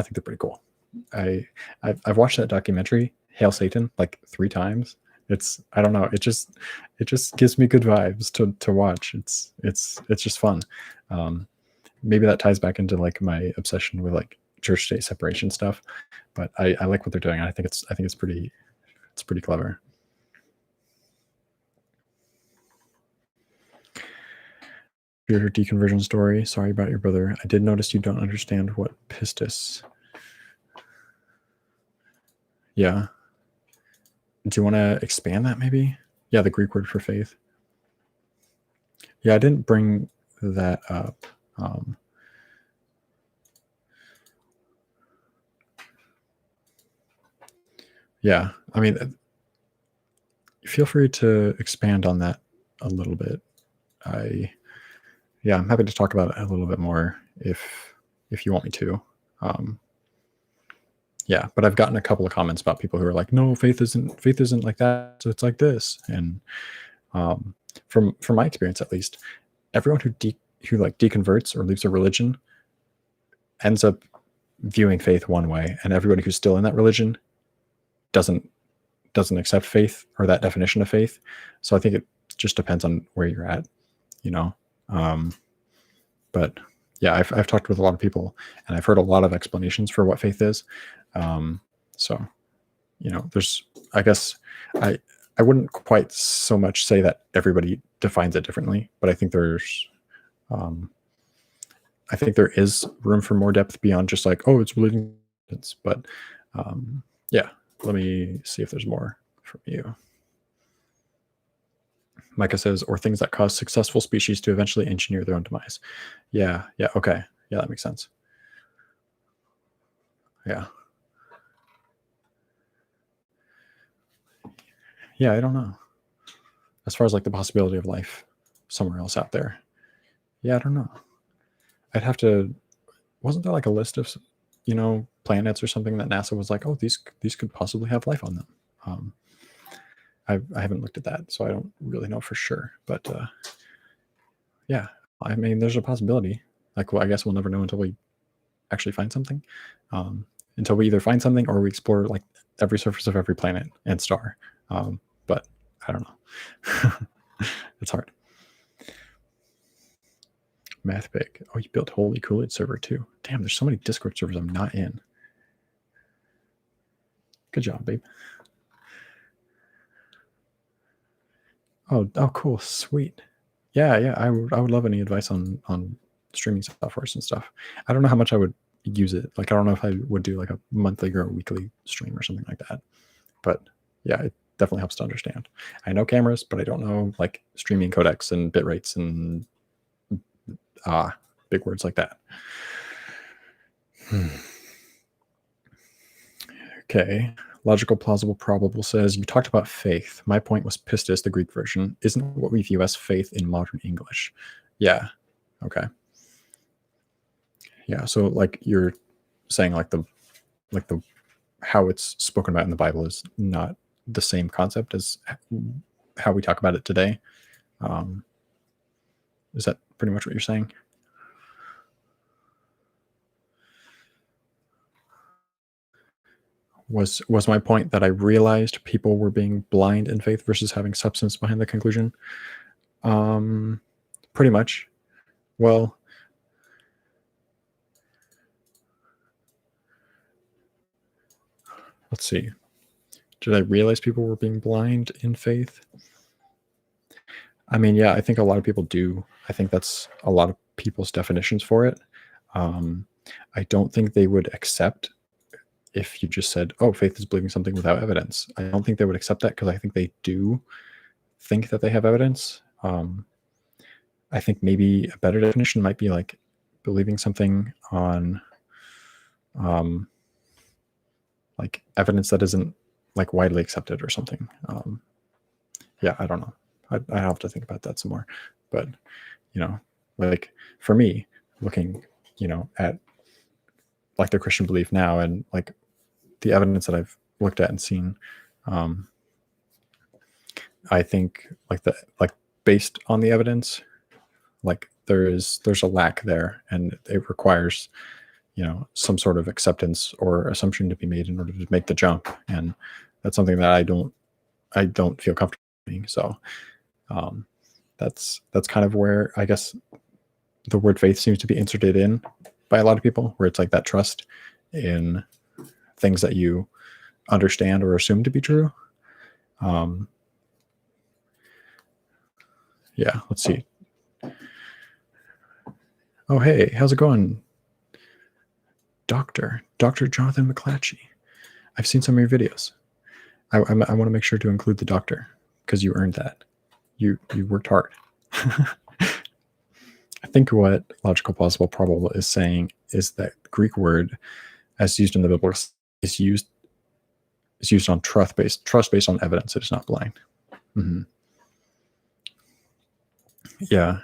think they're pretty cool. I've watched that documentary, Hail Satan, like 3 times. I don't know, it just gives me good vibes to watch. It's just fun. Maybe that ties back into like my obsession with like church state separation stuff, but I like what they're doing. I think it's pretty clever. Your deconversion story. Sorry about your brother. I did notice you don't understand what pistis. Yeah. Do you want to expand that maybe? Yeah, the Greek word for faith. Yeah, I didn't bring that up. Yeah, I mean, feel free to expand on that a little bit. I'm happy to talk about it a little bit more if you want me to. Yeah, but I've gotten a couple of comments about people who are like, no, faith isn't like that, so it's like this. And from my experience, at least, everyone who like deconverts or leaves a religion ends up viewing faith one way, and everybody who's still in that religion doesn't accept faith or that definition of faith. So I think it just depends on where you're at, you know. But yeah, I've talked with a lot of people, and I've heard a lot of explanations for what faith is. So, you know, I guess I wouldn't quite so much say that everybody defines it differently, but I think there is room for more depth beyond just like, oh, it's religion. But yeah, let me see if there's more from you. Micah says, or things that cause successful species to eventually engineer their own demise. Yeah, okay. Yeah, that makes sense. Yeah. Yeah, I don't know. As far as like the possibility of life somewhere else out there. Yeah, I don't know. I'd have to, wasn't there like a list of, you know, planets or something that NASA was like, oh, these could possibly have life on them. I haven't looked at that, so I don't really know for sure. But yeah, I mean, there's a possibility. Like, well, I guess we'll never know until we actually find something. Until we either find something or we explore like every surface of every planet and star. But I don't know. It's hard. Math big. Oh, you built Holy Coolidge server too. Damn, there's so many Discord servers I'm not in. Good job, babe. Oh, cool, sweet. Yeah. I would love any advice on streaming softwares and stuff. I don't know how much I would use it. Like, I don't know if I would do like a monthly or a weekly stream or something like that. But yeah, it definitely helps to understand. I know cameras, but I don't know like streaming codecs and bit rates and big words like that. Okay, Logical, plausible, probable says, you talked about faith. My point was pistis, the Greek version, isn't what we view as faith in modern English. Yeah. Okay. Yeah. So like you're saying like the how it's spoken about in the Bible is not the same concept as how we talk about it today. Is that pretty much what you're saying? Was my point that I realized people were being blind in faith versus having substance behind the conclusion? Pretty much. Well, let's see. Did I realize people were being blind in faith? I mean, yeah, I think a lot of people do. I think that's a lot of people's definitions for it. I don't think they would accept if you just said, oh, faith is believing something without evidence. I don't think they would accept that because I think they do think that they have evidence. I think maybe a better definition might be like believing something on like evidence that isn't like widely accepted or something. Yeah, I don't know. I have to think about that some more. But, you know, like for me, looking, you know, at like the Christian belief now and like the evidence that I've looked at and seen, I think like based on the evidence, like there's a lack there, and it requires, you know, some sort of acceptance or assumption to be made in order to make the jump, and that's something that I don't feel comfortable doing. So that's kind of where I guess the word faith seems to be inserted in by a lot of people, where it's like that trust in things that you understand or assume to be true. Yeah, let's see. Oh, hey, how's it going? Dr. Jonathan McClatchy. I've seen some of your videos. I want to make sure to include the doctor because you earned that. You worked hard. I think what logical, plausible, probable is saying is that Greek word, as used in the Bible, is used on trust based on evidence. It is not blind. Mm-hmm. Yeah.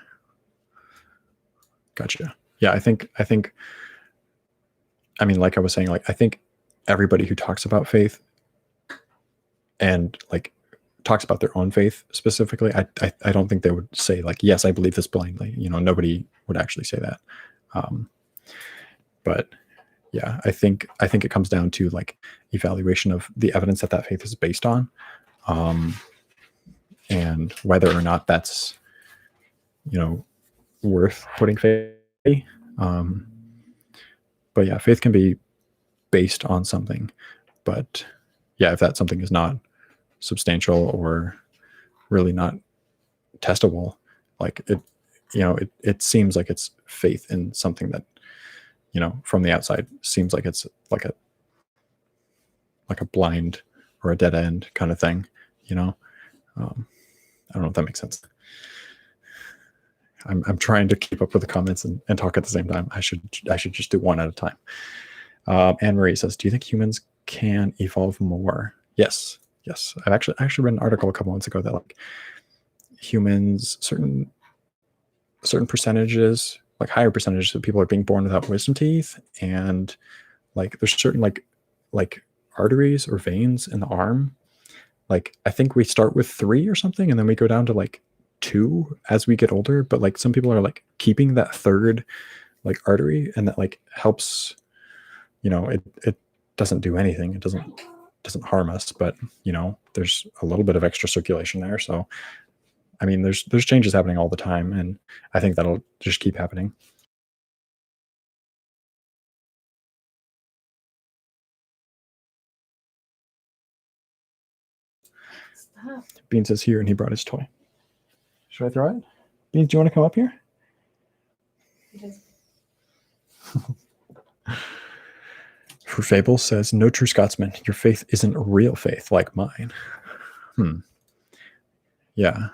Gotcha. Yeah, I think. I mean, like I was saying, like I think everybody who talks about faith and like talks about their own faith specifically, I don't think they would say like, yes, I believe this blindly. You know, nobody would actually say that. But yeah, I think it comes down to like evaluation of the evidence that faith is based on, and whether or not that's, you know, worth putting faith. But yeah, faith can be based on something, but yeah, if that something is not substantial or really not testable, like it, you know, it seems like it's faith in something that, you know, from the outside seems like it's like a blind or a dead end kind of thing, you know. I don't know if that makes sense. I'm trying to keep up with the comments and talk at the same time. I should just do one at a time. Anne Marie says, do you think humans can evolve more? Yes. I've actually read an article a couple months ago that like humans, certain percentages, like higher percentages of people are being born without wisdom teeth, and like there's certain like arteries or veins in the arm. Like I think we start with 3 or something, and then we go down to like 2 as we get older. But like some people are like keeping that 3rd like artery, and that like helps. You know, it doesn't do anything. It doesn't harm us, but you know, there's a little bit of extra circulation there. So, I mean, there's changes happening all the time, and I think that'll just keep happening. Stop. Beans is here, and he brought his toy. Should I throw it? Beans, do you want to come up here? For Fable says, no true Scotsman, your faith isn't real faith like mine. Yeah.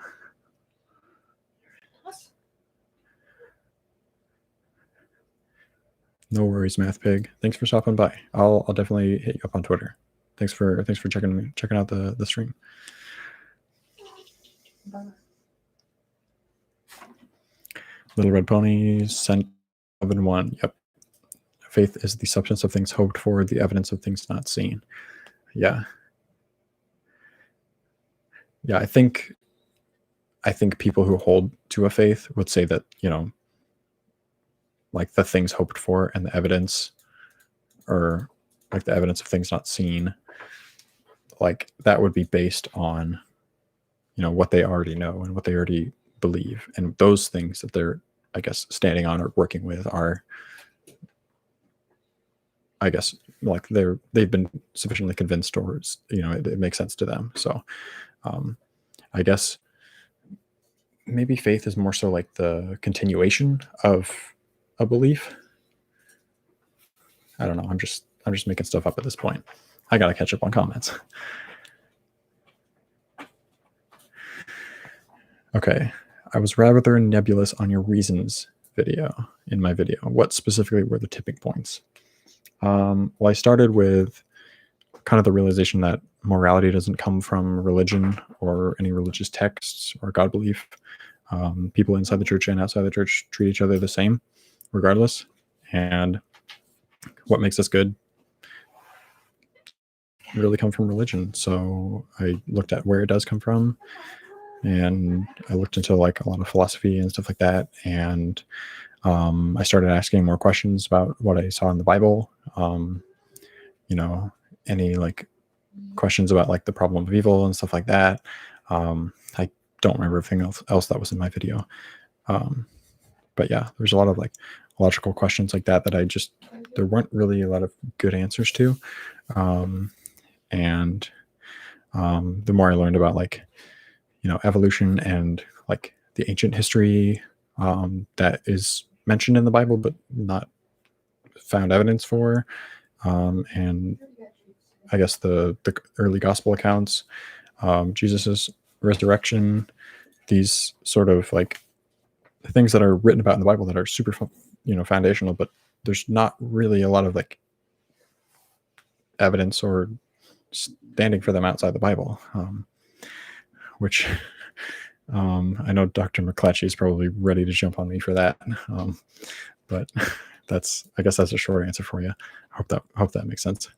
No worries, Math Pig. Thanks for stopping by. I'll definitely hit you up on Twitter. Thanks for checking out the stream. Little Red Pony sent 11:1. Yep. Faith is the substance of things hoped for, the evidence of things not seen. Yeah. Yeah, I think people who hold to a faith would say that, like the things hoped for and the evidence, or like the evidence of things not seen, like that would be based on, what they already know and what they already believe. And those things that they're, I guess, standing on or working with are, I guess, like they've been sufficiently convinced, or it makes sense to them. So I guess maybe faith is more so like the continuation of a belief. I don't know. I'm just making stuff up at this point. I gotta catch up on comments. Okay. I was rather nebulous on your reasons in my video. What specifically were the tipping points? Well, I started with kind of the realization that morality doesn't come from religion or any religious texts or God belief. People inside the church and outside the church treat each other the same, regardless. And what makes us good really come from religion. So I looked at where it does come from, and I looked into like a lot of philosophy and stuff like that. And I started asking more questions about what I saw in the Bible. Any like questions about like the problem of evil and stuff like that. I don't remember everything else that was in my video. But yeah, there's a lot of like logical questions like that there weren't really a lot of good answers to. And the more I learned about like, evolution and like the ancient history that is mentioned in the Bible, but not found evidence for, and I guess the early gospel accounts, Jesus's resurrection, these sort of like things that are written about in the Bible that are super, foundational, but there's not really a lot of like evidence or standing for them outside the Bible, which I know Dr. McClatchy is probably ready to jump on me for that, but I guess that's a short answer for you. Hope that makes sense.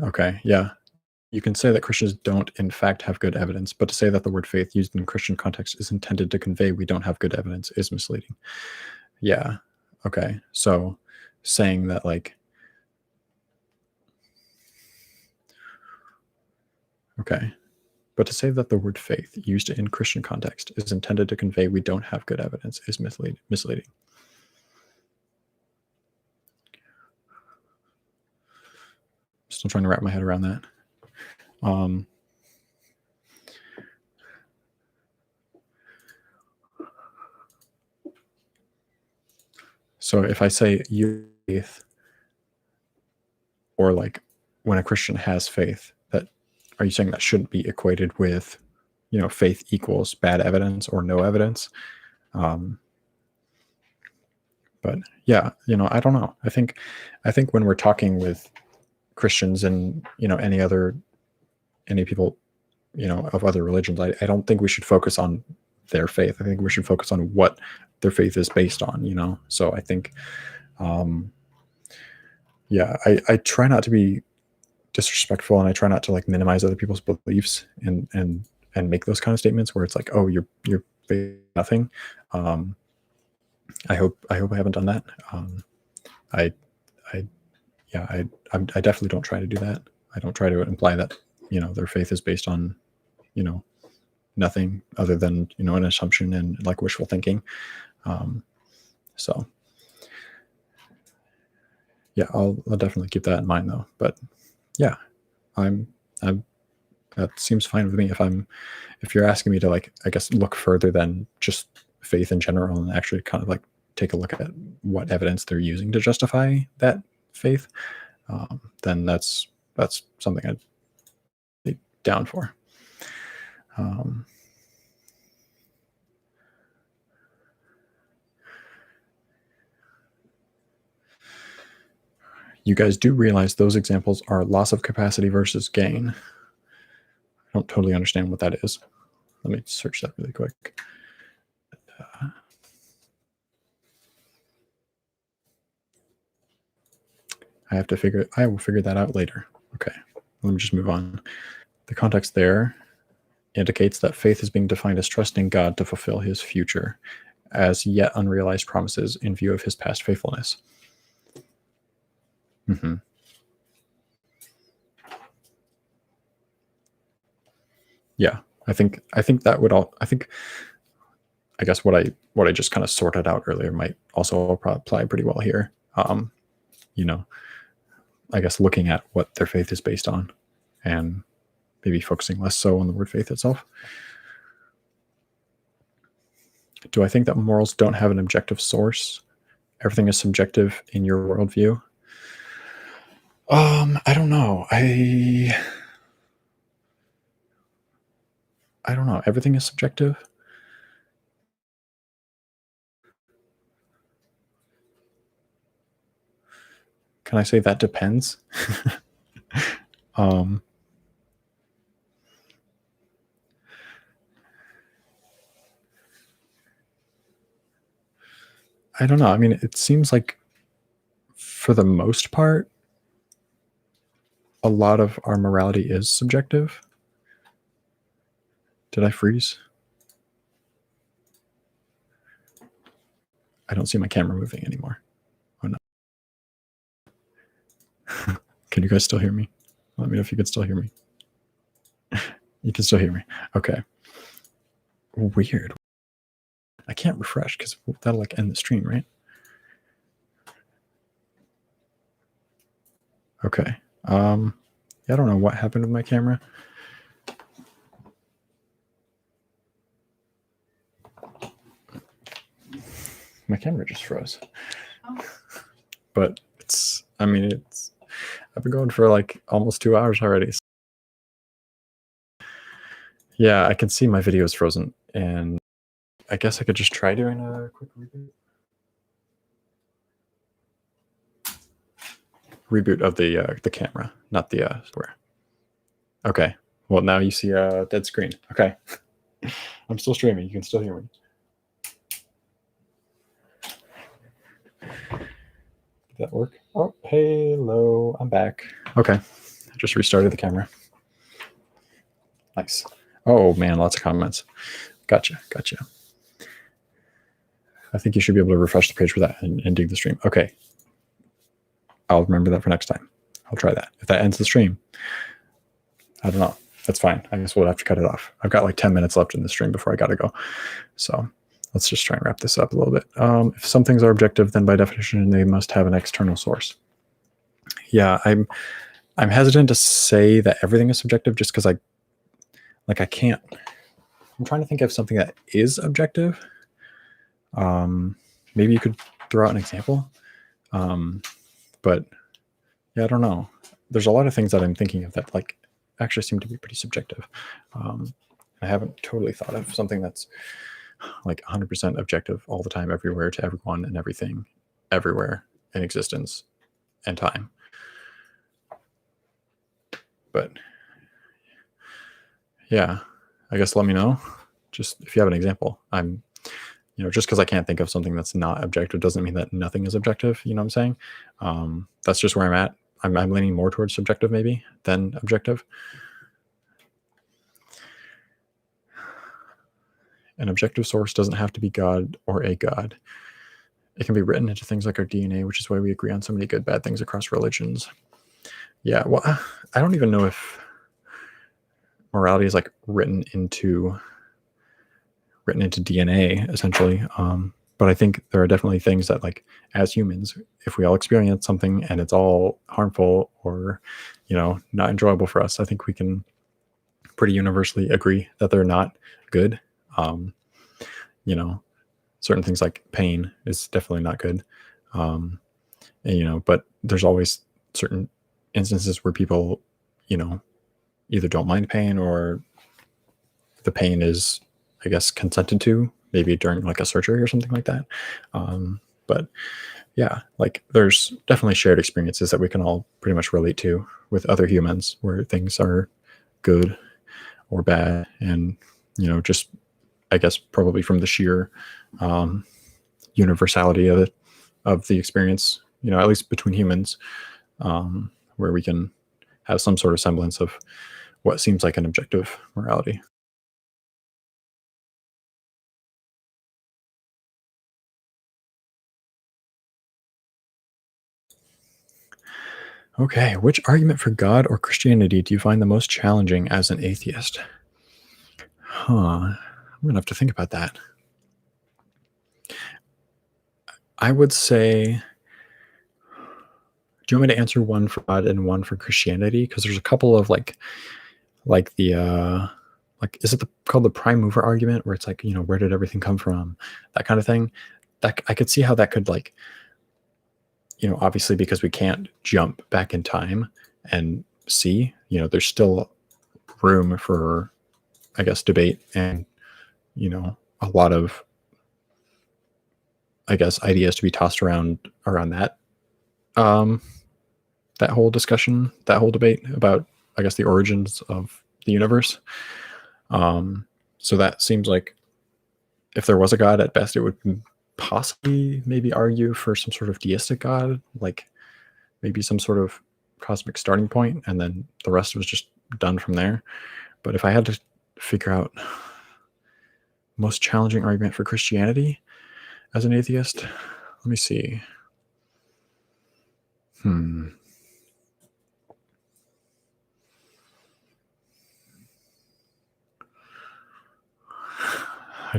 Okay, yeah. You can say that Christians don't, in fact, have good evidence, but to say that the word faith used in Christian context is intended to convey we don't have good evidence is misleading. Yeah. Okay. So saying that like, okay. But to say that the word faith used in Christian context is intended to convey we don't have good evidence is misleading. Still trying to wrap my head around that. So if I say you faith, or like when a Christian has faith, are you saying that shouldn't be equated with, faith equals bad evidence or no evidence? But yeah, I don't know. I think when we're talking with Christians and any people, of other religions, I don't think we should focus on their faith. I think we should focus on what their faith is based on. So I think, yeah, I try not to be disrespectful, and I try not to like minimize other people's beliefs and make those kind of statements where it's like, oh, you're nothing. I hope I haven't done that. I definitely don't try to do that. I don't try to imply that their faith is based on nothing other than an assumption and like wishful thinking. So yeah, I'll definitely keep that in mind though. But yeah, I'm that seems fine with me. If you're asking me to like, I guess, look further than just faith in general and actually kind of like take a look at what evidence they're using to justify that faith, then that's something I'd be down for. you guys do realize those examples are loss of capacity versus gain. I don't totally understand what that is. Let me search that really quick. I will figure that out later. Okay, let me just move on. The context there indicates that faith is being defined as trusting God to fulfill his future as yet unrealized promises in view of his past faithfulness. Mm-hmm. Yeah, I think that would all. I guess what I just kind of sorted out earlier might also apply pretty well here. You know, I guess looking at what their faith is based on, and maybe focusing less so on the word faith itself. Do I think that morals don't have an objective source? Everything is subjective in your worldview? I don't know. I don't know. Everything is subjective. Can I say that depends? I don't know. I mean, it seems like for the most part, a lot of our morality is subjective. Did I freeze? I don't see my camera moving anymore. Oh no. Can you guys still hear me? Let me know if you can still hear me. You can still hear me. Okay. Weird. I can't refresh because that'll like end the stream, right? Okay. Yeah, I don't know what happened with my camera. My camera just froze. Oh. But I've been going for like almost 2 hours already. Yeah, I can see my video is frozen, and I guess I could just try doing a quick reboot. Reboot of the camera, not the software. Okay. Well, now you see a dead screen. Okay. I'm still streaming. You can still hear me. Did that work? Oh, hello. I'm back. Okay. I just restarted the camera. Nice. Oh, man. Lots of comments. Gotcha. I think you should be able to refresh the page for that and do the stream. Okay. I'll remember that for next time. I'll try that. If that ends the stream, I don't know. That's fine. I guess we'll have to cut it off. I've got like 10 minutes left in the stream before I got to go. So let's just try and wrap this up a little bit. If some things are objective, then by definition, they must have an external source. Yeah, I'm hesitant to say that everything is subjective just because I can't. I'm trying to think of something that is objective. Maybe you could throw out an example. But yeah, I don't know. There's a lot of things that I'm thinking of that like actually seem to be pretty subjective. I haven't totally thought of something that's like 100% objective all the time, everywhere, to everyone and everything, everywhere in existence and time. But yeah, I guess let me know. Just if you have an example. Just because I can't think of something that's not objective doesn't mean that nothing is objective. You know what I'm saying? That's just where I'm at. I'm leaning more towards subjective maybe than objective. An objective source doesn't have to be God or a God. It can be written into things like our DNA, which is why we agree on so many good, bad things across religions. Yeah, well, I don't even know if morality is like written into DNA essentially. But I think there are definitely things that, like, as humans, if we all experience something and it's all harmful or, not enjoyable for us, I think we can pretty universally agree that they're not good. Certain things like pain is definitely not good. But there's always certain instances where people, either don't mind pain or the pain is, I guess, consented to, maybe during like a surgery or something like that. But yeah, like there's definitely shared experiences that we can all pretty much relate to with other humans where things are good or bad. And, just, I guess, probably from the sheer um, universality of it, of the experience, at least between humans, where we can have some sort of semblance of what seems like an objective morality. Okay, which argument for God or Christianity do you find the most challenging as an atheist? I'm gonna have to think about that. I would say, do you want me to answer one for God and one for Christianity? Because there's a couple of like the like is it called the prime mover argument, where it's like, where did everything come from, that kind of thing. That I could see how that could, like, obviously, because we can't jump back in time and see, there's still room for, I guess, debate and, a lot of, I guess, ideas to be tossed around that, um, that whole discussion, that whole debate about, I guess, the origins of the universe. So that seems like if there was a God, at best, it would possibly maybe argue for some sort of deistic God, like maybe some sort of cosmic starting point, and then the rest was just done from there. But if I had to figure out most challenging argument for Christianity as an atheist, let me see. I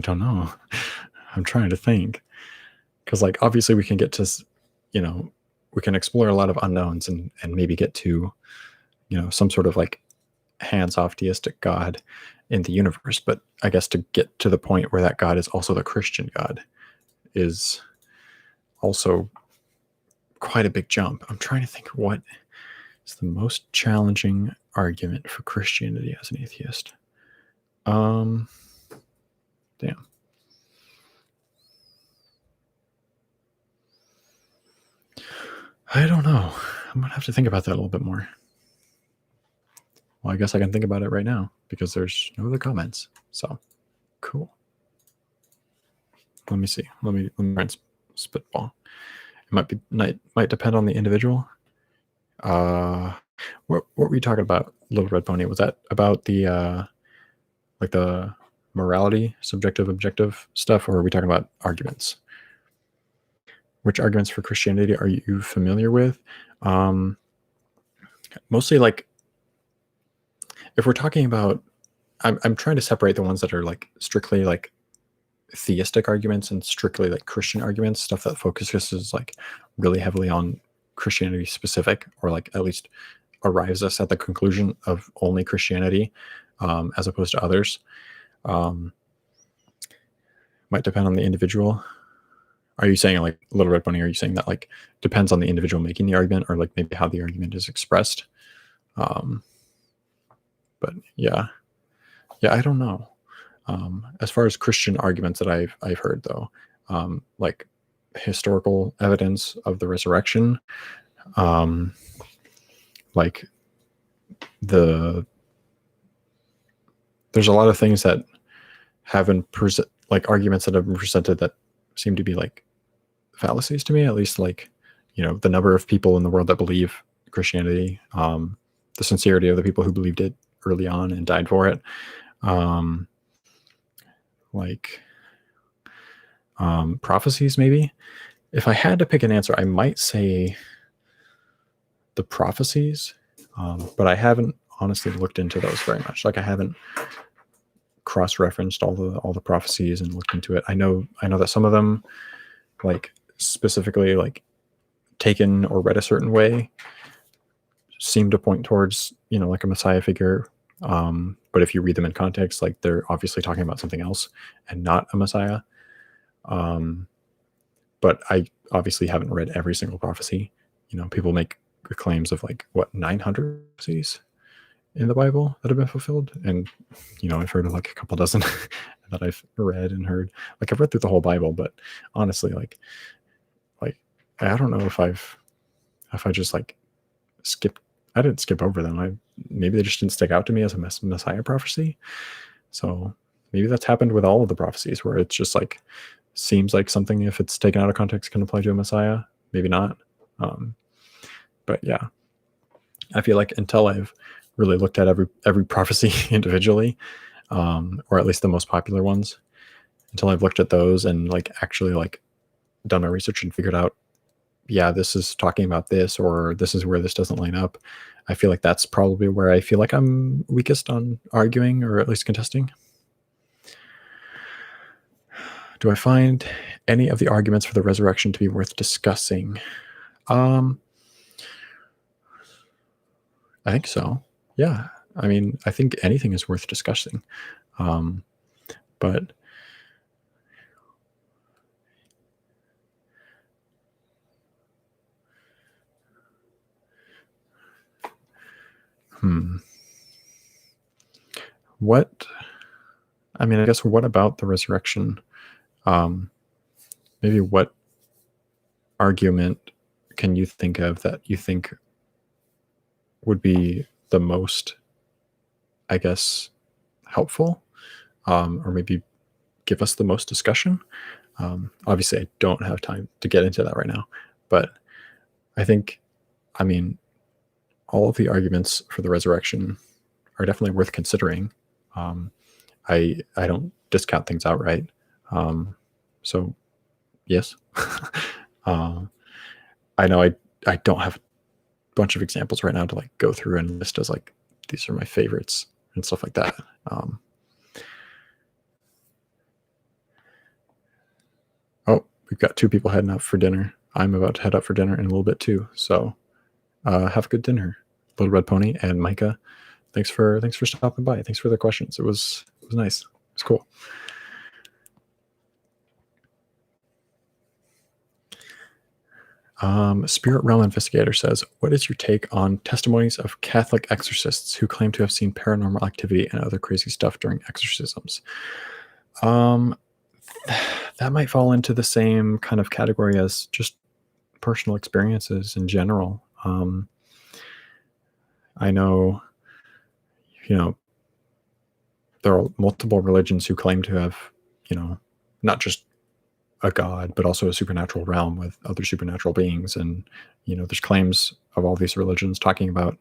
don't know. I'm trying to think, because, like, obviously we can get to, we can explore a lot of unknowns and maybe get to, some sort of like hands-off deistic God in the universe. But I guess to get to the point where that God is also the Christian God is also quite a big jump. I'm trying to think what is the most challenging argument for Christianity as an atheist. Damn. I don't know. I'm gonna have to think about that a little bit more. Well, I guess I can think about it right now because there's no other comments. So cool. Let me see. Let me try and spitball. It might depend on the individual. What were you talking about, Little Red Pony? Was that about the like the morality, subjective, objective stuff, or are we talking about arguments? Which arguments for Christianity are you familiar with? Mostly, like, if we're talking about, I'm trying to separate the ones that are like strictly like theistic arguments and strictly like Christian arguments, stuff that focuses like really heavily on Christianity specific, or like at least arrives us at the conclusion of only Christianity, as opposed to others. Might depend on the individual. Are you saying, like, Little Red Bunny, are you saying that like depends on the individual making the argument, or like maybe how the argument is expressed? But yeah, I don't know. As far as Christian arguments that I've heard, though, like historical evidence of the resurrection, like there's a lot of things that have been like arguments that have been presented that seem to be like fallacies to me, at least, like, the number of people in the world that believe Christianity, the sincerity of the people who believed it early on and died for it, prophecies. Maybe if I had to pick an answer, I might say the prophecies, but I haven't honestly looked into those very much. Like, I haven't cross-referenced all the prophecies and looked into it. I know that some of them, like, specifically like taken or read a certain way, seem to point towards, like a Messiah figure. But if you read them in context, like, they're obviously talking about something else and not a Messiah. But I obviously haven't read every single prophecy. People make claims of like, what, 900 prophecies in the Bible that have been fulfilled, and I've heard of like a couple dozen that I've read and heard. Like, I've read through the whole Bible, but honestly, like I don't know if I just like skipped. I didn't skip over them. Maybe they just didn't stick out to me as a Messiah prophecy. So maybe that's happened with all of the prophecies, where it's just like seems like something, if it's taken out of context, can apply to a Messiah. Maybe not. But yeah, I feel like until I've really looked at every prophecy individually, or at least the most popular ones, until I've looked at those and like actually like done my research and figured out, yeah, this is talking about this, or this is where this doesn't line up. I feel like that's probably where I feel like I'm weakest on arguing, or at least contesting. Do I find any of the arguments for the resurrection to be worth discussing? I think so. Yeah. I mean, I think anything is worth discussing. But what, I mean, I guess what about the resurrection? Maybe what argument can you think of that you think would be the most, I guess, helpful, or maybe give us the most discussion? Obviously, I don't have time to get into that right now, but I think, I mean, all of the arguments for the resurrection are definitely worth considering. I don't discount things outright. So yes. I know I don't have a bunch of examples right now to like go through and list as like, these are my favorites and stuff like that. Oh, we've got 2 people heading out for dinner. I'm about to head out for dinner in a little bit too. So have a good dinner, Little Red Pony and Micah. Thanks for stopping by. Thanks for the questions. It was nice. It was cool. Spirit Realm Investigator says, what is your take on testimonies of Catholic exorcists who claim to have seen paranormal activity and other crazy stuff during exorcisms? That might fall into the same kind of category as just personal experiences in general. I know, there are multiple religions who claim to have, not just a god, but also a supernatural realm with other supernatural beings. And, there's claims of all these religions talking about,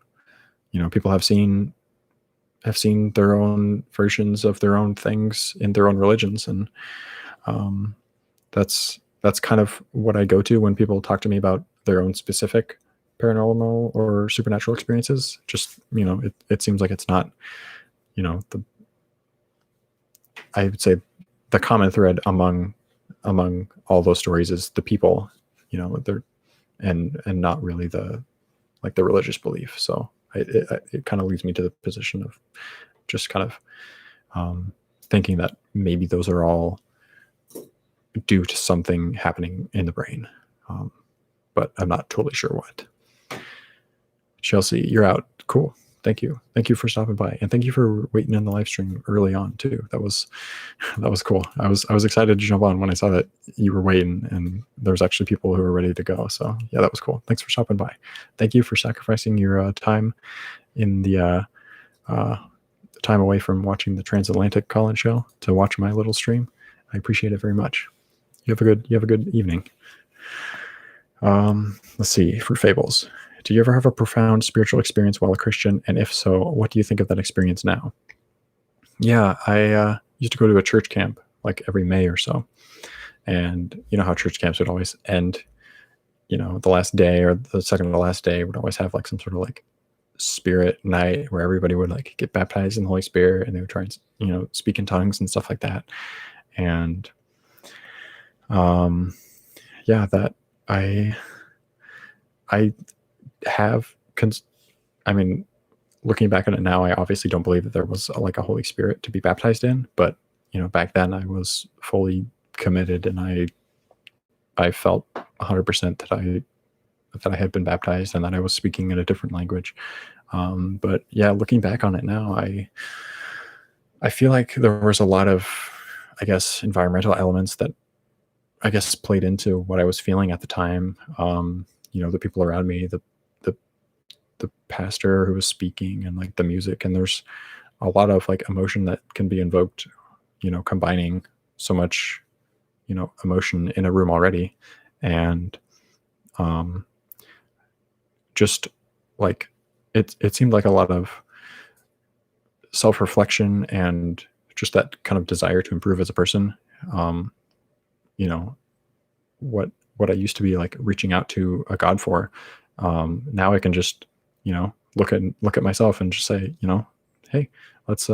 people have seen their own versions of their own things in their own religions. And that's kind of what I go to when people talk to me about their own specific paranormal or supernatural experiences. Just, it seems like it's not, I would say the common thread among all those stories is the people, they're and not really the religious belief. So it kind of leads me to the position of just kind of thinking that maybe those are all due to something happening in the brain, but I'm not totally sure what. Chelsea, you're out. Cool. Thank you for stopping by, and thank you for waiting in the live stream early on too. That was cool. I was excited to jump on when I saw that you were waiting, and there was actually people who were ready to go. So yeah, that was cool. Thanks for stopping by. Thank you for sacrificing your time in the time away from watching the Transatlantic call-in show to watch my little stream. I appreciate it very much. You have a good evening. Let's see, Fruit Fables. Do you ever have a profound spiritual experience while a Christian? And if so, what do you think of that experience now? Yeah, I used to go to a church camp like every May or so. And you know how church camps would always end, the last day or the second to last day would always have like some sort of like spirit night where everybody would like get baptized in the Holy Spirit, and they would try and, speak in tongues and stuff like that. And yeah, that I have, I mean, looking back on it now, I obviously don't believe that there was like a Holy Spirit to be baptized in, but back then I was fully committed, and I felt 100% that I had been baptized and that I was speaking in a different language. But yeah, looking back on it now, I feel like there was a lot of, I guess, environmental elements that I guess, played into what I was feeling at the time. The people around me, the the pastor who was speaking, and like the music, and there's a lot of like emotion that can be invoked, combining so much, emotion in a room already. And um, just like it seemed like a lot of self-reflection and just that kind of desire to improve as a person. Um, you know, what I used to be like reaching out to a God for. Now I can just, look at myself and just say, hey, let's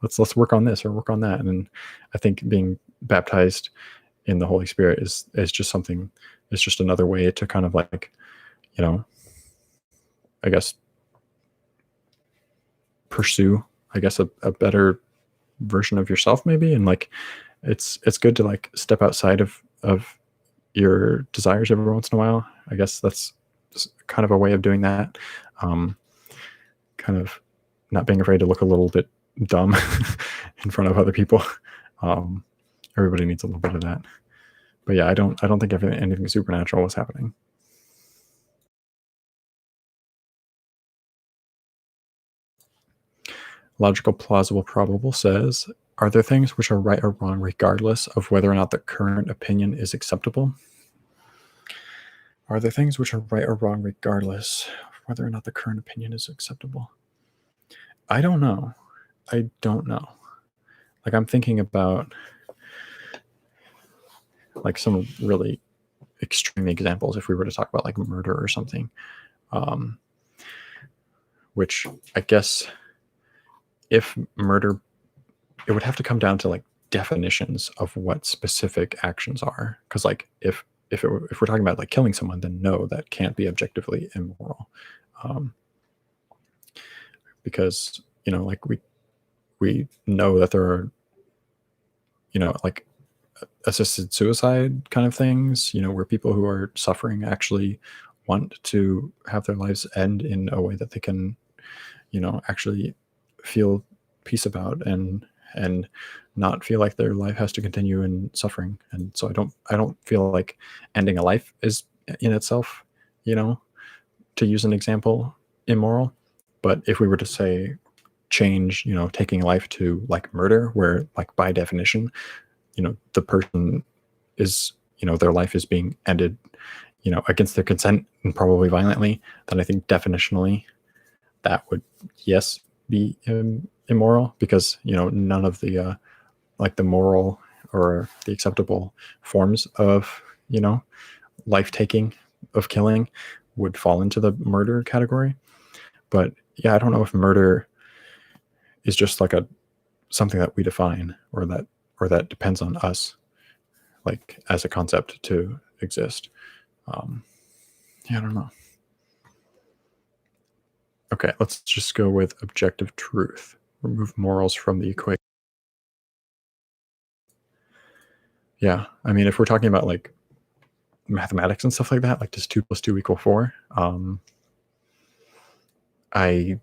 let's work on this or work on that. And I think being baptized in the Holy Spirit is just something. It's just another way to kind of like, you know, I guess pursue, a better version of yourself maybe. And like it's good to like step outside of your desires every once in a while. I guess that's kind of a way of doing that. Um, kind of not being afraid to look a little bit dumb in front of other people. Um, Everybody needs a little bit of that. But yeah, I don't think anything supernatural was happening. Logical, plausible, probable says, are there things which are right or wrong regardless of whether or not the current opinion is acceptable? Are there things which are right or wrong regardless of whether or not the current opinion is acceptable? I don't know. I don't know. Like I'm thinking about like some really extreme examples if we were to talk about like murder or something. Um, which I guess if murder, it would have to come down to like definitions of what specific actions are. Because like if we're talking about like killing someone, then no, that can't be objectively immoral. Um, because like we know that there are like assisted suicide kind of things, where people who are suffering actually want to have their lives end in a way that they can, actually feel peace about and not feel like their life has to continue in suffering. And so I don't feel like ending a life is in itself, to use an example, immoral. But if we were to say change, taking life to like murder, where like by definition, the person is, their life is being ended, against their consent and probably violently, then I think definitionally that would, yes, be immoral, because, none of the, like the moral or the acceptable forms of, life taking, of killing, would fall into the murder category. But yeah, I don't know if murder is just like something that we define, or that depends on us, like as a concept to exist. Yeah, I don't know. Okay, let's just go with objective truth. Remove morals from the equation. Yeah, I mean, if we're talking about like mathematics and stuff like that, like does 2 + 2 = 4? I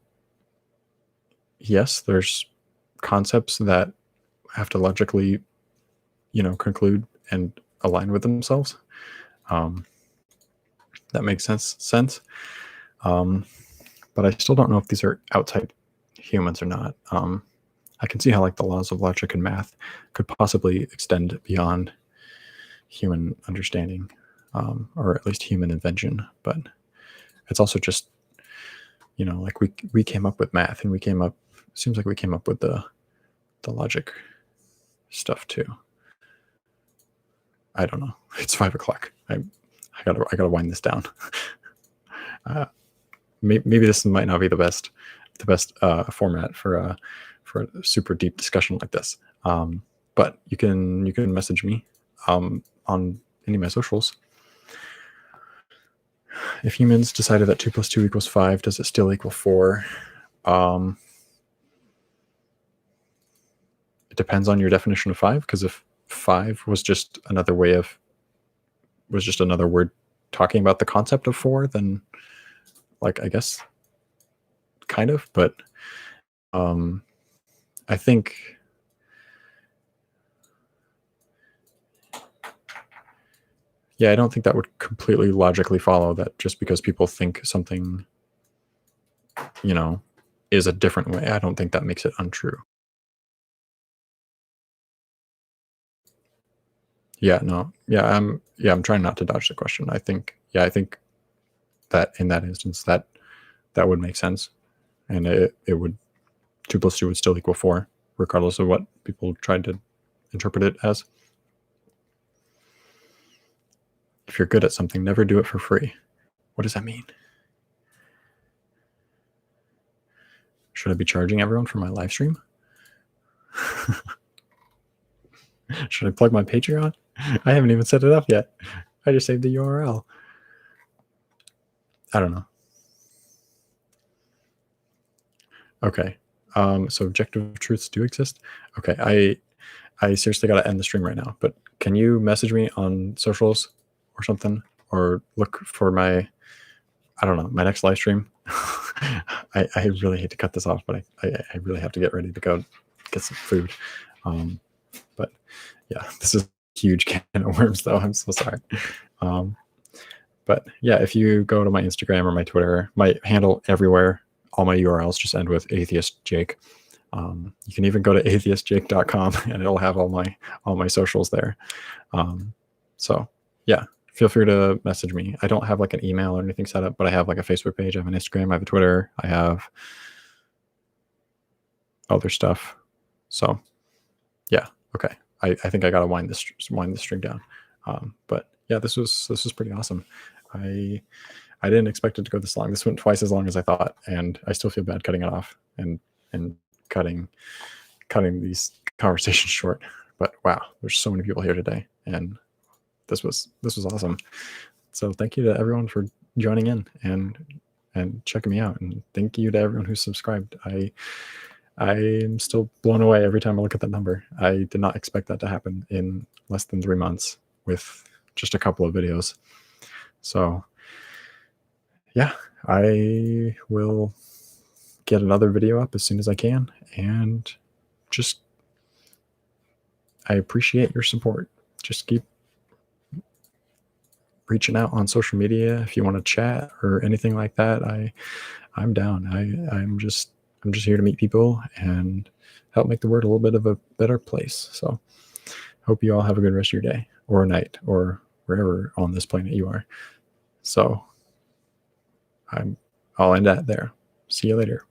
Yes, there's concepts that have to logically, conclude and align with themselves. Um, that makes sense. Um, but I still don't know if these are outside humans or not. I can see how like the laws of logic and math could possibly extend beyond human understanding, or at least human invention. But it's also just, like we came up with math, and seems like we came up with the logic stuff too. I don't know. It's 5 o'clock. I gotta wind this down. Maybe this might not be the best format for a super deep discussion like this. But you can message me on any of my socials. If humans decided that 2 + 2 = 5, does it still equal 4? It depends on your definition of 5, because if 5 was just another word talking about the concept of 4, then like I guess kind of. But I think Yeah, I don't think that would completely logically follow that just because people think something, you know, is a different way. I don't think that makes it untrue. Yeah, no. I'm trying not to dodge the question. I think that in that instance that would make sense. And it would 2 + 2 would still equal 4, regardless of what people tried to interpret it as. If you're good at something, never do it for free. What does that mean? Should I be charging everyone for my live stream? Should I plug my Patreon? I haven't even set it up yet. I just saved the URL. I don't know. Okay. So objective truths do exist. Okay. I seriously got to end the stream right now, but can you message me on socials or something, or look for my, I don't know, my next live stream? I really hate to cut this off, but I really have to get ready to go get some food. But yeah, this is a huge can of worms though. I'm so sorry. But yeah, if you go to my Instagram or my Twitter, my handle everywhere, all my URLs just end with Atheist Jake. You can even go to atheistjake.com and it'll have all my socials there. So yeah, feel free to message me. I don't have like an email or anything set up, but I have like a Facebook page, I have an Instagram, I have a Twitter, I have other stuff. So yeah, okay. I think I gotta wind this string down. But yeah, this was pretty awesome. I didn't expect it to go this long. This went twice as long as I thought, and I still feel bad cutting it off and cutting these conversations short. But wow, there's so many people here today, and this was awesome. So thank you to everyone for joining in and checking me out, and thank you to everyone who subscribed. I'm still blown away every time I look at that number. I did not expect that to happen in less than 3 months with just a couple of videos. So yeah, I will get another video up as soon as I can, and just I appreciate your support. Just keep reaching out on social media if you want to chat or anything like that. I'm down. I'm just here to meet people and help make the world a little bit of a better place. So hope you all have a good rest of your day or night or wherever on this planet you are. So I'll end that there. See you later.